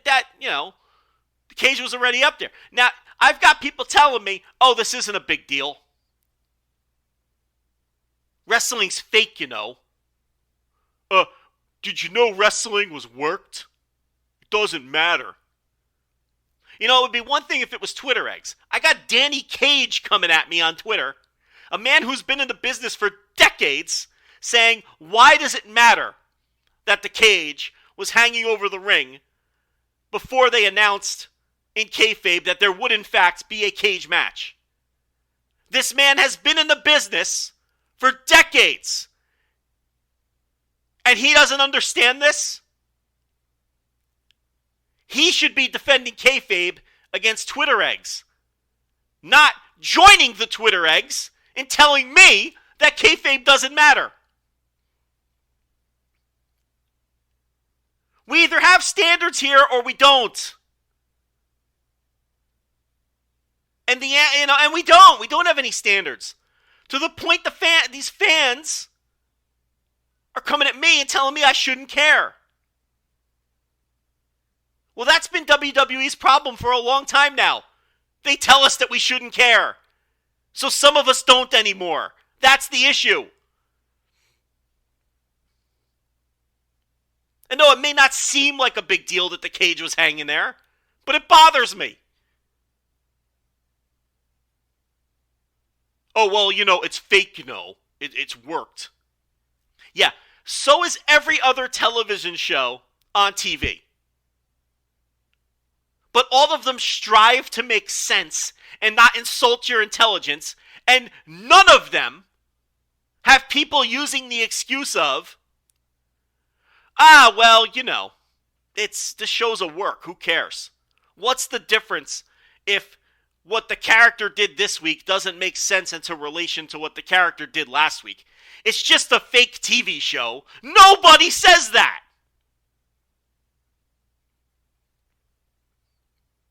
cage was already up there. Now, I've got people telling me, oh, this isn't a big deal. Wrestling's fake, you know. Did you know wrestling was worked? It doesn't matter. You know, it would be one thing if it was Twitter eggs. I got Danny Cage coming at me on Twitter, a man who's been in the business for decades, saying, why does it matter that the cage was hanging over the ring before they announced in kayfabe that there would in fact be a cage match? This man has been in the business for decades, and he doesn't understand this? He should be defending kayfabe against Twitter eggs, not joining the Twitter eggs and telling me that kayfabe doesn't matter. We either have standards here or we don't. And we don't. We don't have any standards. To the point these fans are coming at me and telling me I shouldn't care. Well, that's been WWE's problem for a long time now. They tell us that we shouldn't care. So some of us don't anymore. That's the issue. And no, it may not seem like a big deal that the cage was hanging there, but it bothers me. Oh, well, it's fake, It's worked. Yeah, so is every other television show on TV. But all of them strive to make sense and not insult your intelligence, and none of them have people using the excuse of, well, the show's a work, who cares? What's the difference if what the character did this week doesn't make sense into relation to what the character did last week? It's just a fake TV show. Nobody says that.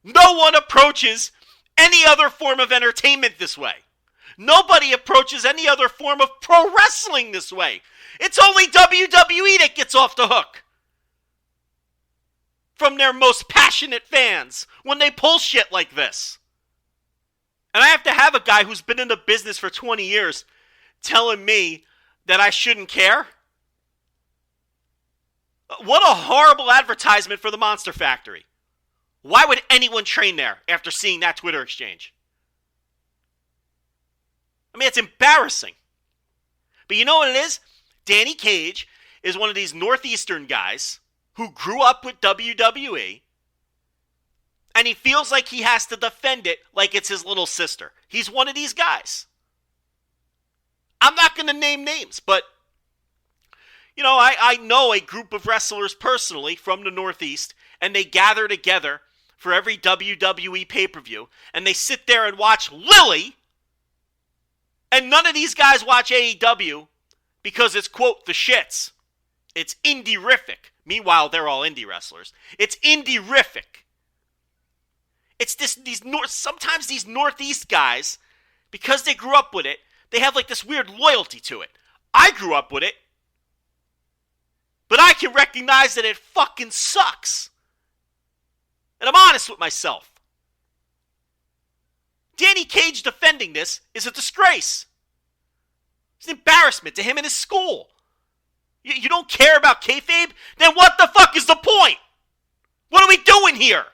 No one approaches any other form of entertainment this way. Nobody approaches any other form of pro wrestling this way. It's only WWE that gets off the hook from their most passionate fans when they pull shit like this. And I have to have a guy who's been in the business for 20 years telling me that I shouldn't care? What a horrible advertisement for the Monster Factory. Why would anyone train there after seeing that Twitter exchange? I mean, it's embarrassing. But you know what it is? Danny Cage is one of these Northeastern guys who grew up with WWE, and he feels like he has to defend it like it's his little sister. He's one of these guys. I'm not going to name names, but I know a group of wrestlers personally from the Northeast, and they gather together for every WWE pay-per-view, and they sit there and watch Lily, and none of these guys watch AEW because it's, quote, the shits. It's indie-rific. Meanwhile, they're all indie wrestlers. It's indie-rific. It's sometimes these Northeast guys, because they grew up with it, they have like this weird loyalty to it. I grew up with it, but I can recognize that it fucking sucks. And I'm honest with myself. Danny Cage defending this is a disgrace. It's an embarrassment to him and his school. You don't care about kayfabe? Then what the fuck is the point? What are we doing here?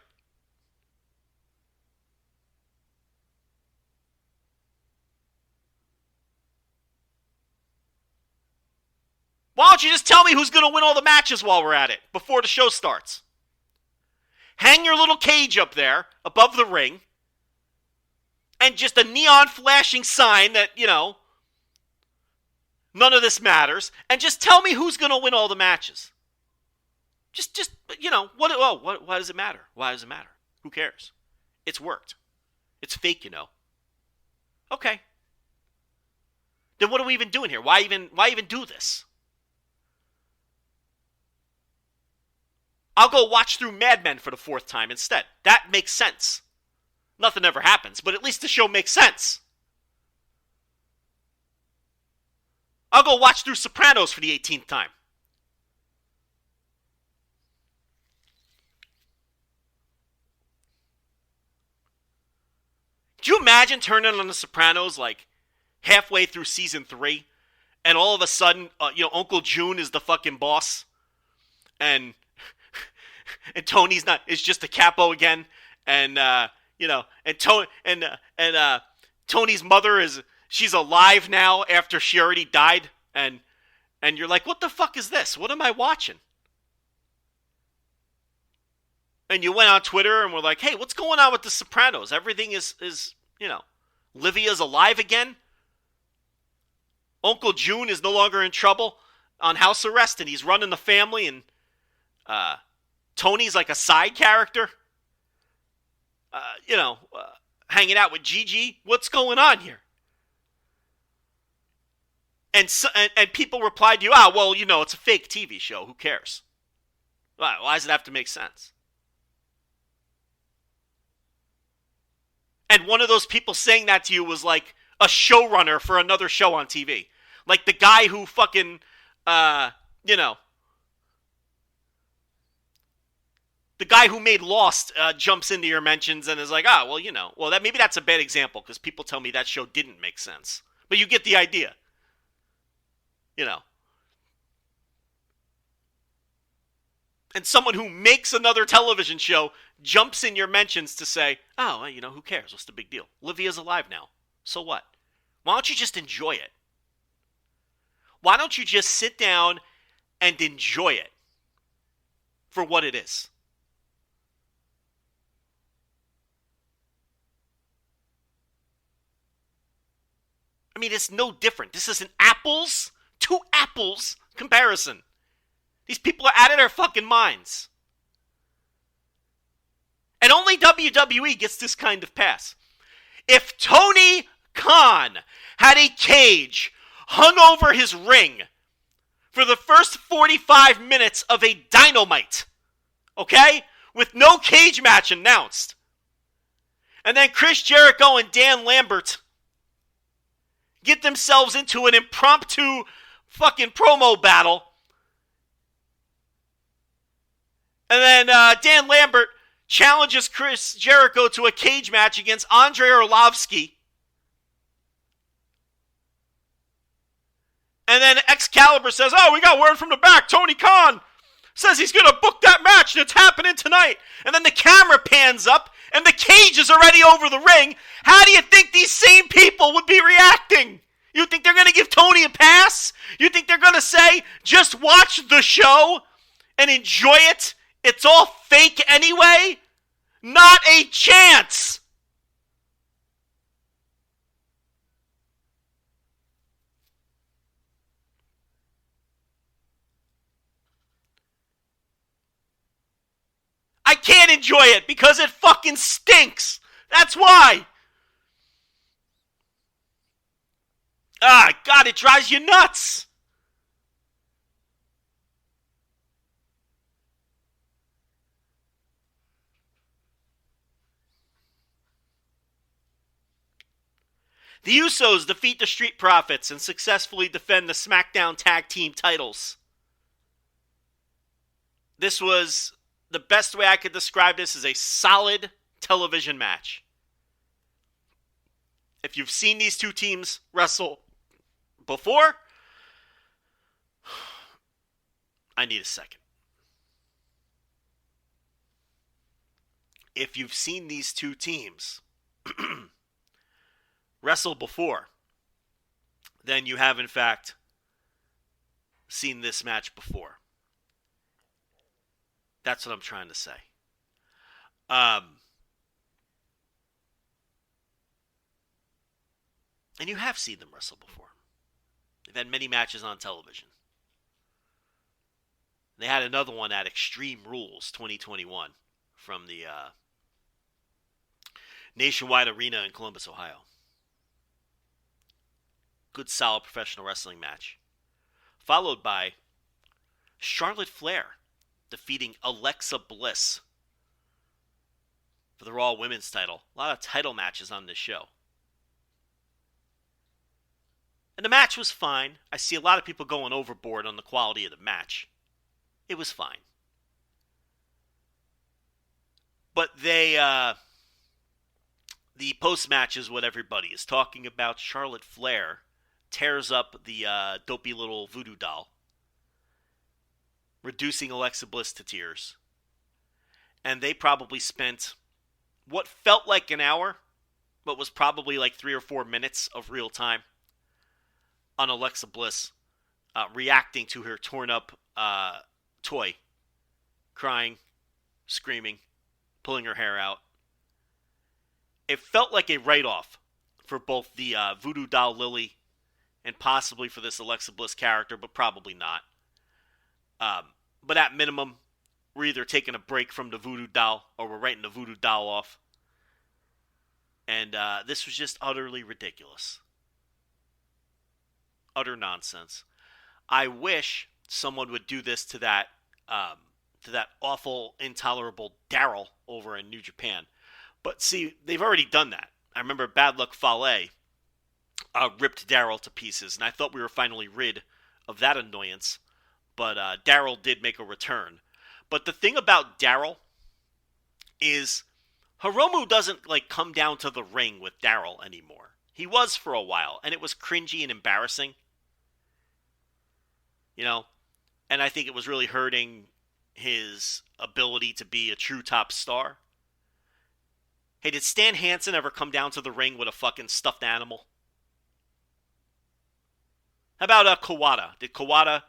Why don't you just tell me who's going to win all the matches while we're at it, before the show starts? Hang your little cage up there, above the ring, and just a neon flashing sign that, none of this matters, and just tell me who's going to win all the matches. Why does it matter? Why does it matter? Who cares? It's worked. It's fake, Okay. Then what are we even doing here? Why even do this? I'll go watch through Mad Men for the fourth time instead. That makes sense. Nothing ever happens, but at least the show makes sense. I'll go watch through Sopranos for the 18th time. Do you imagine turning on The Sopranos like halfway through season 3, and all of a sudden, Uncle June is the fucking boss, and Tony's not, is just a capo again, and Tony's mother she's alive now after she already died, and you're like, what the fuck is this? What am I watching? And you went on Twitter and were like, hey, what's going on with The Sopranos? Everything is Livia's alive again. Uncle June is no longer in trouble on house arrest, and he's running the family, and Tony's like a side character. Hanging out with Gigi. What's going on here? And people replied to you, it's a fake TV show. Who cares? Why does it have to make sense? And one of those people saying that to you was like a showrunner for another show on TV. Like the guy who fucking, the guy who made Lost jumps into your mentions and is like, maybe that's a bad example because people tell me that show didn't make sense. But you get the idea. And someone who makes another television show jumps in your mentions to say, who cares? What's the big deal? Livia's alive now. So what? Why don't you just enjoy it? Why don't you just sit down and enjoy it for what it is? I mean, it's no different. This is an apples to apples comparison. These people are out of their fucking minds. And only WWE gets this kind of pass. If Tony Khan had a cage hung over his ring for the first 45 minutes of a Dynamite, okay, with no cage match announced, and then Chris Jericho and Dan Lambert get themselves into an impromptu fucking promo battle, and then Dan Lambert challenges Chris Jericho to a cage match against Andrei Arlovsky. And then Excalibur says, we got word from the back. Tony Khan says he's going to book that match and it's happening tonight. And then the camera pans up and the cage is already over the ring. How do you think these same people would be reacting? You think they're going to give Tony a pass? You think they're going to say, just watch the show and enjoy it? It's all fake anyway? Not a chance! I can't enjoy it because it fucking stinks. That's why. God, it drives you nuts. The Usos defeat the Street Profits and successfully defend the SmackDown Tag Team titles. This was, the best way I could describe this, is a solid television match. If you've seen these two teams wrestle before, I need a second. If you've seen these two teams wrestle before, then you have in fact seen this match before. That's what I'm trying to say. And you have seen them wrestle before. They've had many matches on television. They had another one at Extreme Rules 2021 from the Nationwide Arena in Columbus, Ohio. Good, solid professional wrestling match. Followed by Charlotte Flair defeating Alexa Bliss for the Raw Women's title. A lot of title matches on this show. And the match was fine. I see a lot of people going overboard on the quality of the match. It was fine. But the post-match is what everybody is talking about. Charlotte Flair tears up the dopey little voodoo doll, reducing Alexa Bliss to tears. And they probably spent what felt like an hour, but was probably like 3 or 4 minutes of real time on Alexa Bliss reacting to her torn up toy, crying, screaming, pulling her hair out. It felt like a write-off for both the voodoo doll Lily and possibly for this Alexa Bliss character, but probably not. But at minimum, we're either taking a break from the voodoo doll or we're writing the voodoo doll off. And this was just utterly ridiculous. Utter nonsense. I wish someone would do this to that awful, intolerable Daryl over in New Japan. But see, they've already done that. I remember Bad Luck Fale ripped Daryl to pieces, and I thought we were finally rid of that annoyance. But Daryl did make a return. But the thing about Daryl is Hiromu doesn't come down to the ring with Daryl anymore. He was for a while, and it was cringy and embarrassing. And I think it was really hurting his ability to be a true top star. Hey, did Stan Hansen ever come down to the ring with a fucking stuffed animal? How about Kawada? Did Kawada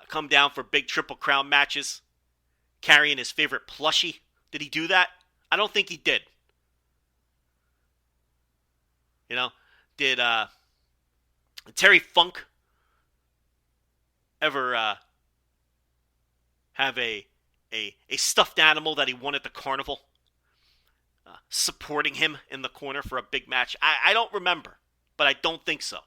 come down for big Triple Crown matches carrying his favorite plushie? Did he do that? I don't think he did. Did Terry Funk ever have a stuffed animal that he won at the carnival supporting him in the corner for a big match? I don't remember, but I don't think so.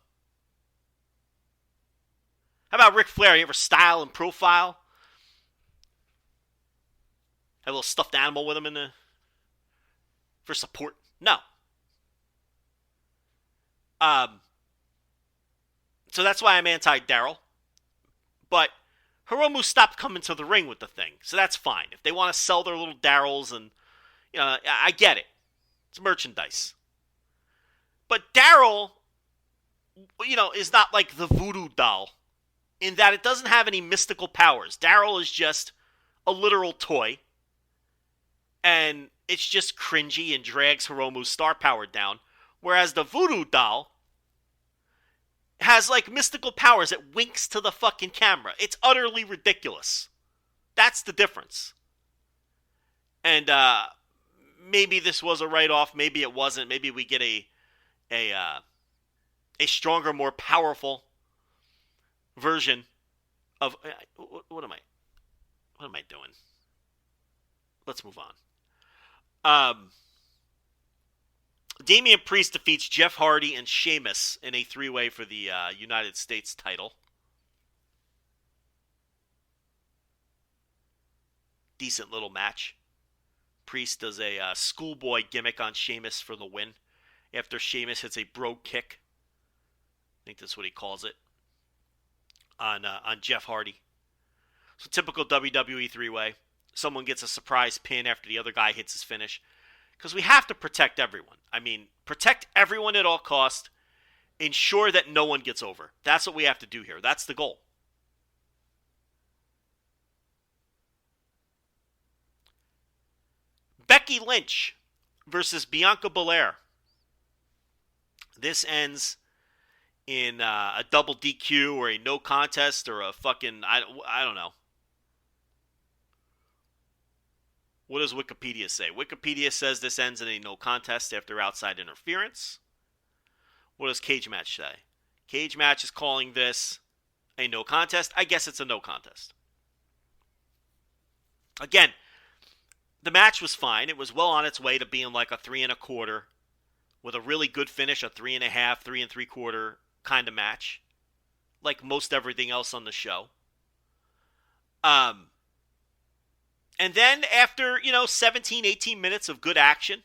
How about Ric Flair? You ever style and profile? Have a little stuffed animal with him for support? No. So that's why I'm anti-Daryl. But Hiromu stopped coming to the ring with the thing, so that's fine. If they want to sell their little Daryls, and I get it. It's merchandise. But Daryl, is not like the voodoo doll in that it doesn't have any mystical powers. Daryl is just a literal toy, and it's just cringy and drags Hiromu's star power down. Whereas the voodoo doll has mystical powers. It winks to the fucking camera. It's utterly ridiculous. That's the difference. And maybe this was a write-off. Maybe it wasn't. Maybe we get a stronger, more powerful version of what am I doing? Let's move on. Damian Priest defeats Jeff Hardy and Sheamus in a 3-way for the United States title. Decent little match. Priest does a schoolboy gimmick on Sheamus for the win after Sheamus hits a bro kick. I think that's what he calls it. On Jeff Hardy. So typical WWE 3-way. Someone gets a surprise pin after the other guy hits his finish. Because we have to protect everyone. I mean, protect everyone at all costs. Ensure that no one gets over. That's what we have to do here. That's the goal. Becky Lynch versus Bianca Belaire. This ends in a double DQ or a no contest or a fucking, I don't know. What does Wikipedia say? Wikipedia says this ends in a no contest after outside interference. What does Cage Match say? Cage Match is calling this a no contest. I guess it's a no contest. Again, the match was fine. It was well on its way to being like a 3 1/4 with a really good finish, a 3 1/2, 3 3/4 kind of match. Like most everything else on the show. And then after, 17, 18 minutes of good action,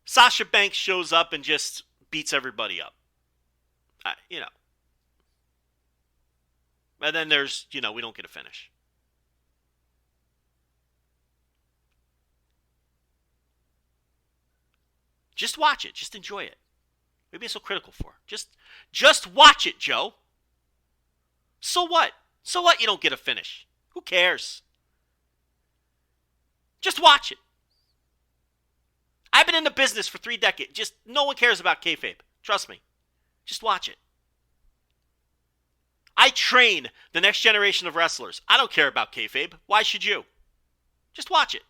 Sasha Banks shows up and just beats everybody up. you know. And then there's, we don't get a finish. Just watch it. Just enjoy it. Maybe it's so critical for. Just watch it, Joe. So what? So what you don't get a finish? Who cares? Just watch it. I've been in the business for 3 decades. Just no one cares about kayfabe. Trust me. Just watch it. I train the next generation of wrestlers. I don't care about kayfabe. Why should you? Just watch it.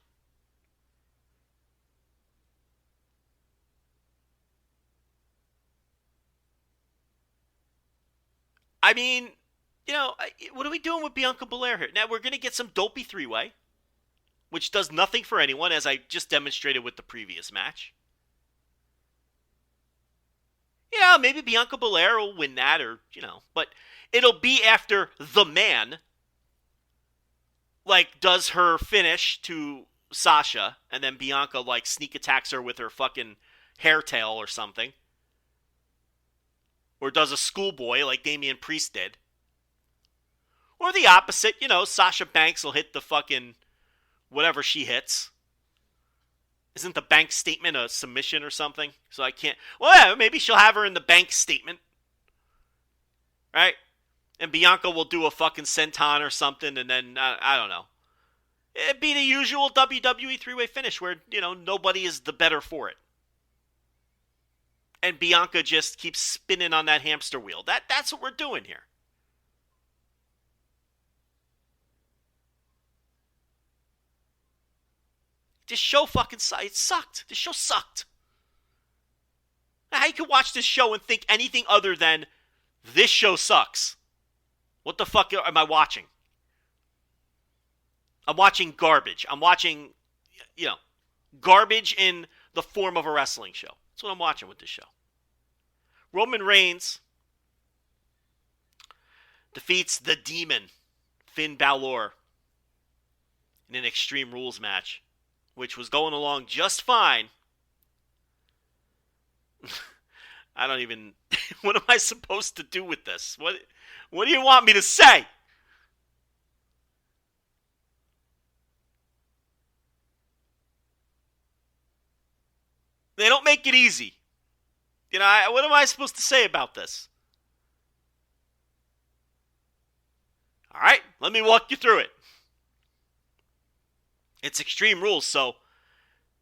I mean, what are we doing with Bianca Belaire here? Now, we're going to get some dopey 3-way, which does nothing for anyone, as I just demonstrated with the previous match. Yeah, maybe Bianca Belaire will win that, or, but it'll be after the man, does her finish to Sasha, and then Bianca, sneak attacks her with her fucking hair tail or something. Or does a schoolboy like Damian Priest did. Or the opposite, Sasha Banks will hit the fucking whatever she hits. Isn't the bank statement a submission or something? So I can't... Well, yeah, maybe she'll have her in the bank statement. Right? And Bianca will do a fucking senton or something, and then, I don't know. It'd be the usual WWE 3-way finish where, nobody is the better for it. And Bianca just keeps spinning on that hamster wheel. That's what we're doing here. This show fucking sucked. This show sucked. How you can watch this show and think anything other than this show sucks? What the fuck am I watching? I'm watching garbage. I'm watching, garbage in the form of a wrestling show. That's what I'm watching with this show. Roman Reigns defeats the Demon, Finn Balor, in an Extreme Rules match, which was going along just fine. I don't even... What am I supposed to do with this? What do you want me to say? They don't make it easy. What am I supposed to say about this? All right, let me walk you through it. It's Extreme Rules, so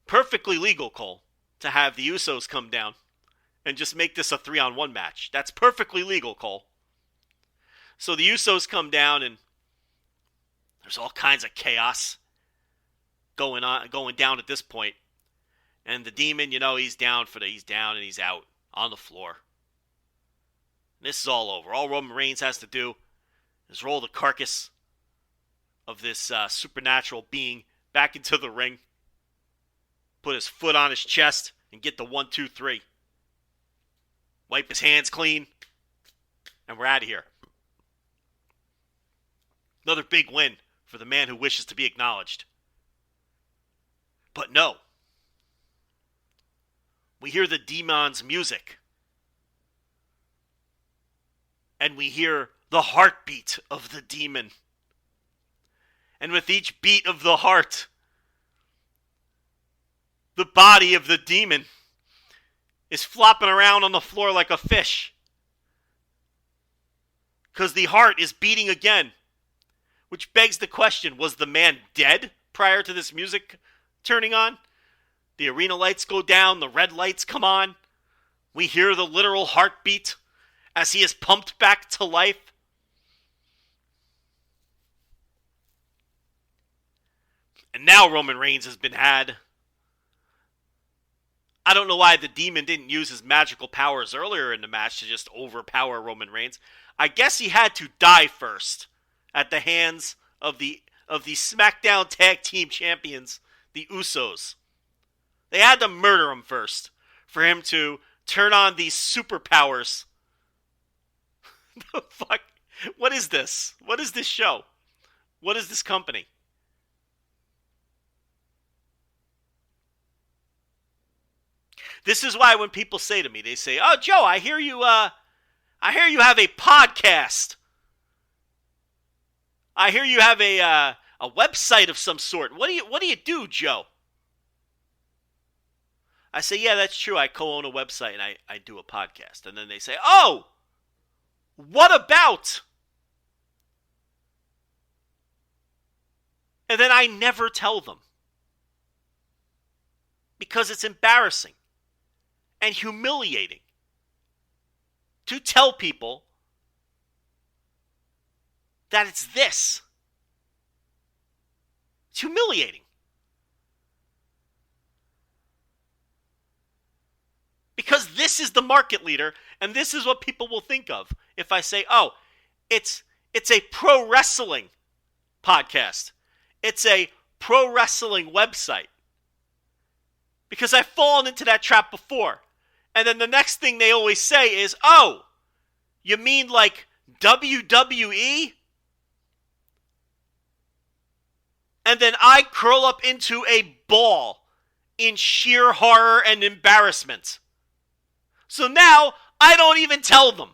perfectly legal, Cole, to have the Usos come down and just make this a 3-on-1 match. That's perfectly legal, Cole. So the Usos come down, and there's all kinds of chaos going down at this point. And the Demon, he's down and he's out on the floor. And this is all over. All Roman Reigns has to do is roll the carcass of this supernatural being back into the ring, put his foot on his chest, and get the 1, 2, 3. Wipe his hands clean, and we're out of here. Another big win for the man who wishes to be acknowledged. But no. We hear the Demon's music. And we hear the heartbeat of the Demon. And with each beat of the heart, the body of the Demon is flopping around on the floor like a fish. Because the heart is beating again. Which begs the question, was the man dead prior to this music turning on? The arena lights go down, the red lights come on. We hear the literal heartbeat as he is pumped back to life. And now Roman Reigns has been had. I don't know why the Demon didn't use his magical powers earlier in the match to just overpower Roman Reigns. I guess he had to die first at the hands of the SmackDown Tag Team Champions, the Usos. They had to murder him first for him to turn on these superpowers. The fuck? What is this? What is this show? What is this company? This is why when people say to me, they say, "Oh, Joe, I hear I hear you have a podcast. I hear you have a website of some sort. What do you do, Joe? I say, yeah, that's true. I co-own a website and I do a podcast. And then they say, oh, what about? And then I never tell them. Because it's embarrassing and humiliating to tell people that it's this. It's humiliating. Because this is the market leader, and this is what people will think of if I say, oh, it's a pro wrestling podcast. It's a pro wrestling website. Because I've fallen into that trap before. And then the next thing they always say is, oh, you mean like WWE? And then I curl up into a ball in sheer horror and embarrassment. So now, I don't even tell them.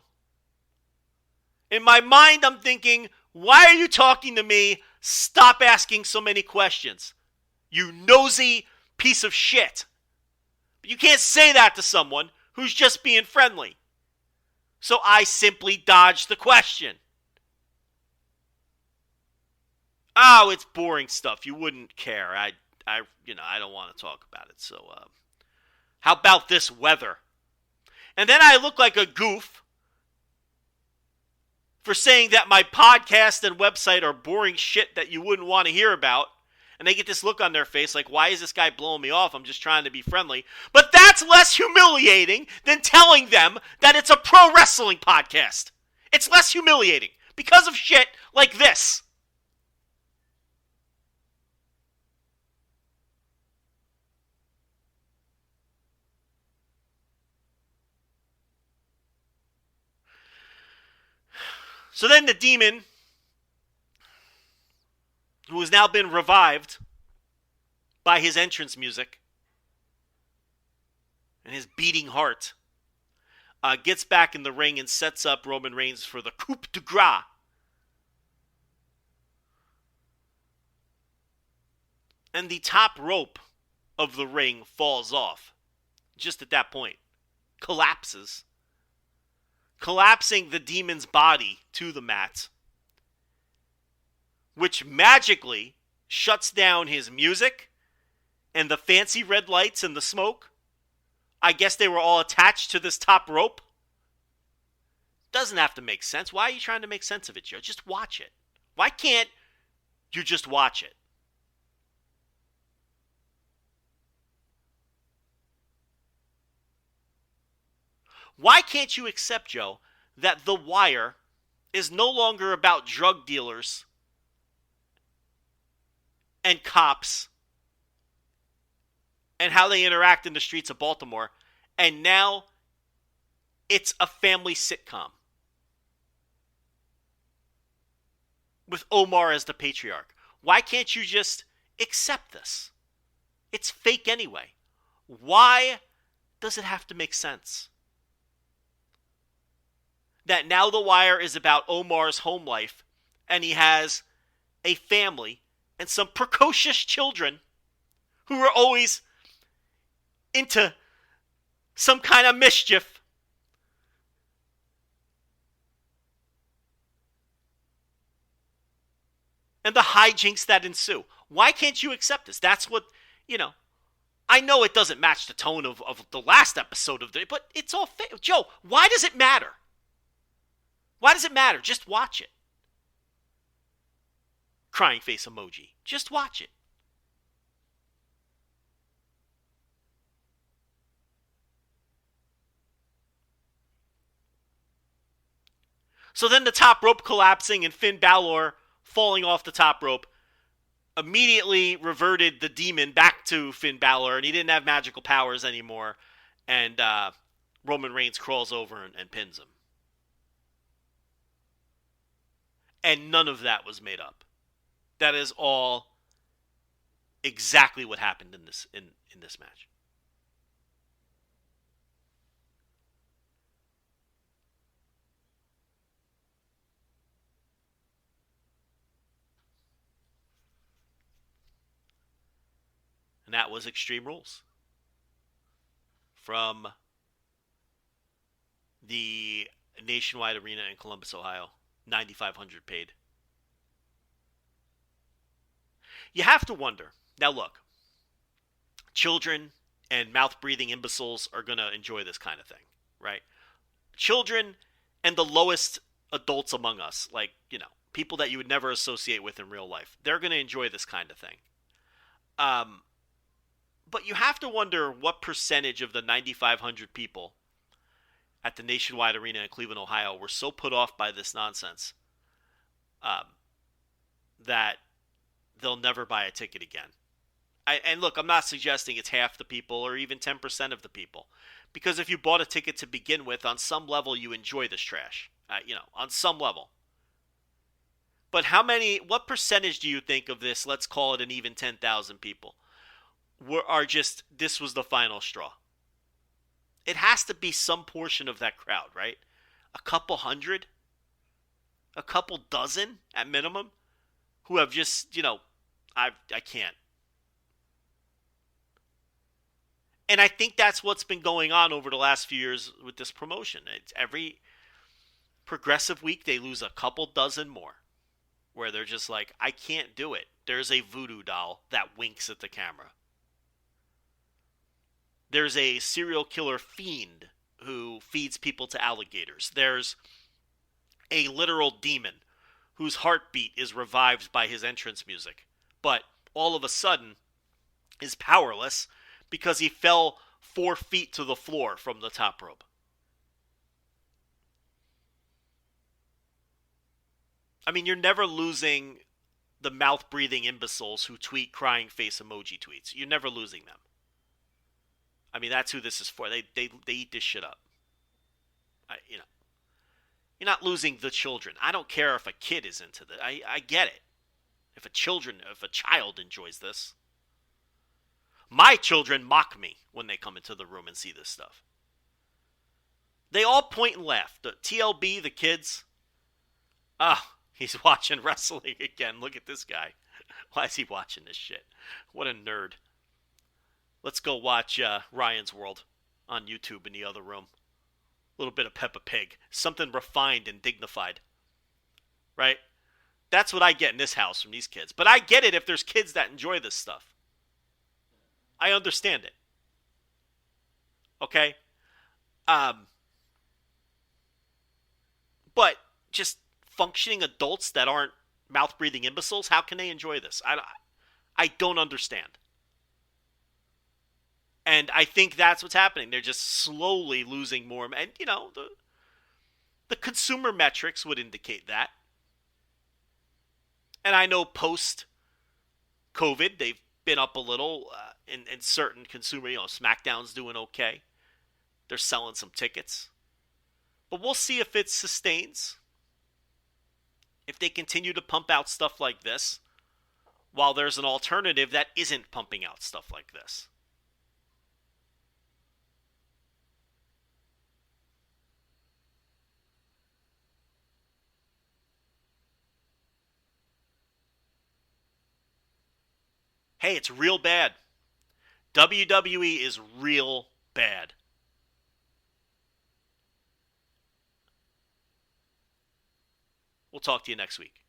In my mind, I'm thinking, why are you talking to me? Stop asking so many questions. You nosy piece of shit. But you can't say that to someone who's just being friendly. So I simply dodge the question. Oh, it's boring stuff. You wouldn't care. I don't want to talk about it. So, how about this weather? And then I look like a goof for saying that my podcast and website are boring shit that you wouldn't want to hear about. And they get this look on their face like, why is this guy blowing me off? I'm just trying to be friendly. But that's less humiliating than telling them that it's a pro wrestling podcast. It's less humiliating because of shit like this. So then the demon, who has now been revived by his entrance music and his beating heart, gets back in the ring and sets up Roman Reigns for the coup de grace. And the top rope of the ring falls off just at that point, collapses, collapsing the demon's body to the mat, which magically shuts down his music and the fancy red lights and the smoke. I guess they were all attached to this top rope. Doesn't have to make sense. Why are you trying to make sense of it, Joe? Just watch it. Why can't you just watch it? Why can't you accept, Joe, that The Wire is no longer about drug dealers and cops and how they interact in the streets of Baltimore, and now it's a family sitcom with Omar as the patriarch? Why can't you just accept this? It's fake anyway. Why does it have to make sense that now The Wire is about Omar's home life and he has a family and some precocious children who are always into some kind of mischief? And the hijinks that ensue. Why can't you accept this? That's what, I know it doesn't match the tone of the last episode but it's all fake. Joe, why does it matter? Why does it matter? Just watch it. Crying face emoji. Just watch it. So then the top rope collapsing and Finn Balor falling off the top rope immediately reverted the demon back to Finn Balor, and he didn't have magical powers anymore. And Roman Reigns crawls over and pins him. And none of that was made up. That is all exactly what happened in this match. And that was Extreme Rules. From the Nationwide Arena in Columbus, Ohio. $9,500 paid. You have to wonder. Now look, children and mouth-breathing imbeciles are going to enjoy this kind of thing, right? Children and the lowest adults among us, like, people that you would never associate with in real life, they're going to enjoy this kind of thing. But you have to wonder what percentage of the 9,500 people at the Nationwide Arena in Cleveland, Ohio, were so put off by this nonsense that they'll never buy a ticket again. And look, I'm not suggesting it's half the people or even 10% of the people. Because if you bought a ticket to begin with, on some level you enjoy this trash. On some level. But what percentage do you think of this, let's call it an even 10,000 people, are just, this was the final straw? It has to be some portion of that crowd, right? A couple hundred? A couple dozen at minimum? Who have just, I can't. And I think that's what's been going on over the last few years with this promotion. It's every progressive week they lose a couple dozen more. Where they're just like, I can't do it. There's a voodoo doll that winks at the camera. There's a serial killer fiend who feeds people to alligators. There's a literal demon whose heartbeat is revived by his entrance music. But all of a sudden is powerless because he fell 4 feet to the floor from the top rope. I mean, you're never losing the mouth-breathing imbeciles who tweet crying face emoji tweets. You're never losing them. I mean, that's who this is for. They eat this shit up. You're not losing the children. I don't care if a kid is into this. I get it. If a child enjoys this. My children mock me when they come into the room and see this stuff. They all point and laugh. The TLB, the kids. He's watching wrestling again. Look at this guy. Why is he watching this shit? What a nerd. Let's go watch Ryan's World on YouTube in the other room. A little bit of Peppa Pig. Something refined and dignified. Right? That's what I get in this house from these kids. But I get it if there's kids that enjoy this stuff. I understand it. Okay? But just functioning adults that aren't mouth-breathing imbeciles, how can they enjoy this? I don't understand. And I think that's what's happening. They're just slowly losing more. And, the consumer metrics would indicate that. And I know post-COVID, they've been up a little in certain consumer, SmackDown's doing okay. They're selling some tickets. But we'll see if it sustains. If they continue to pump out stuff like this, while there's an alternative that isn't pumping out stuff like this. Hey, it's real bad. WWE is real bad. We'll talk to you next week.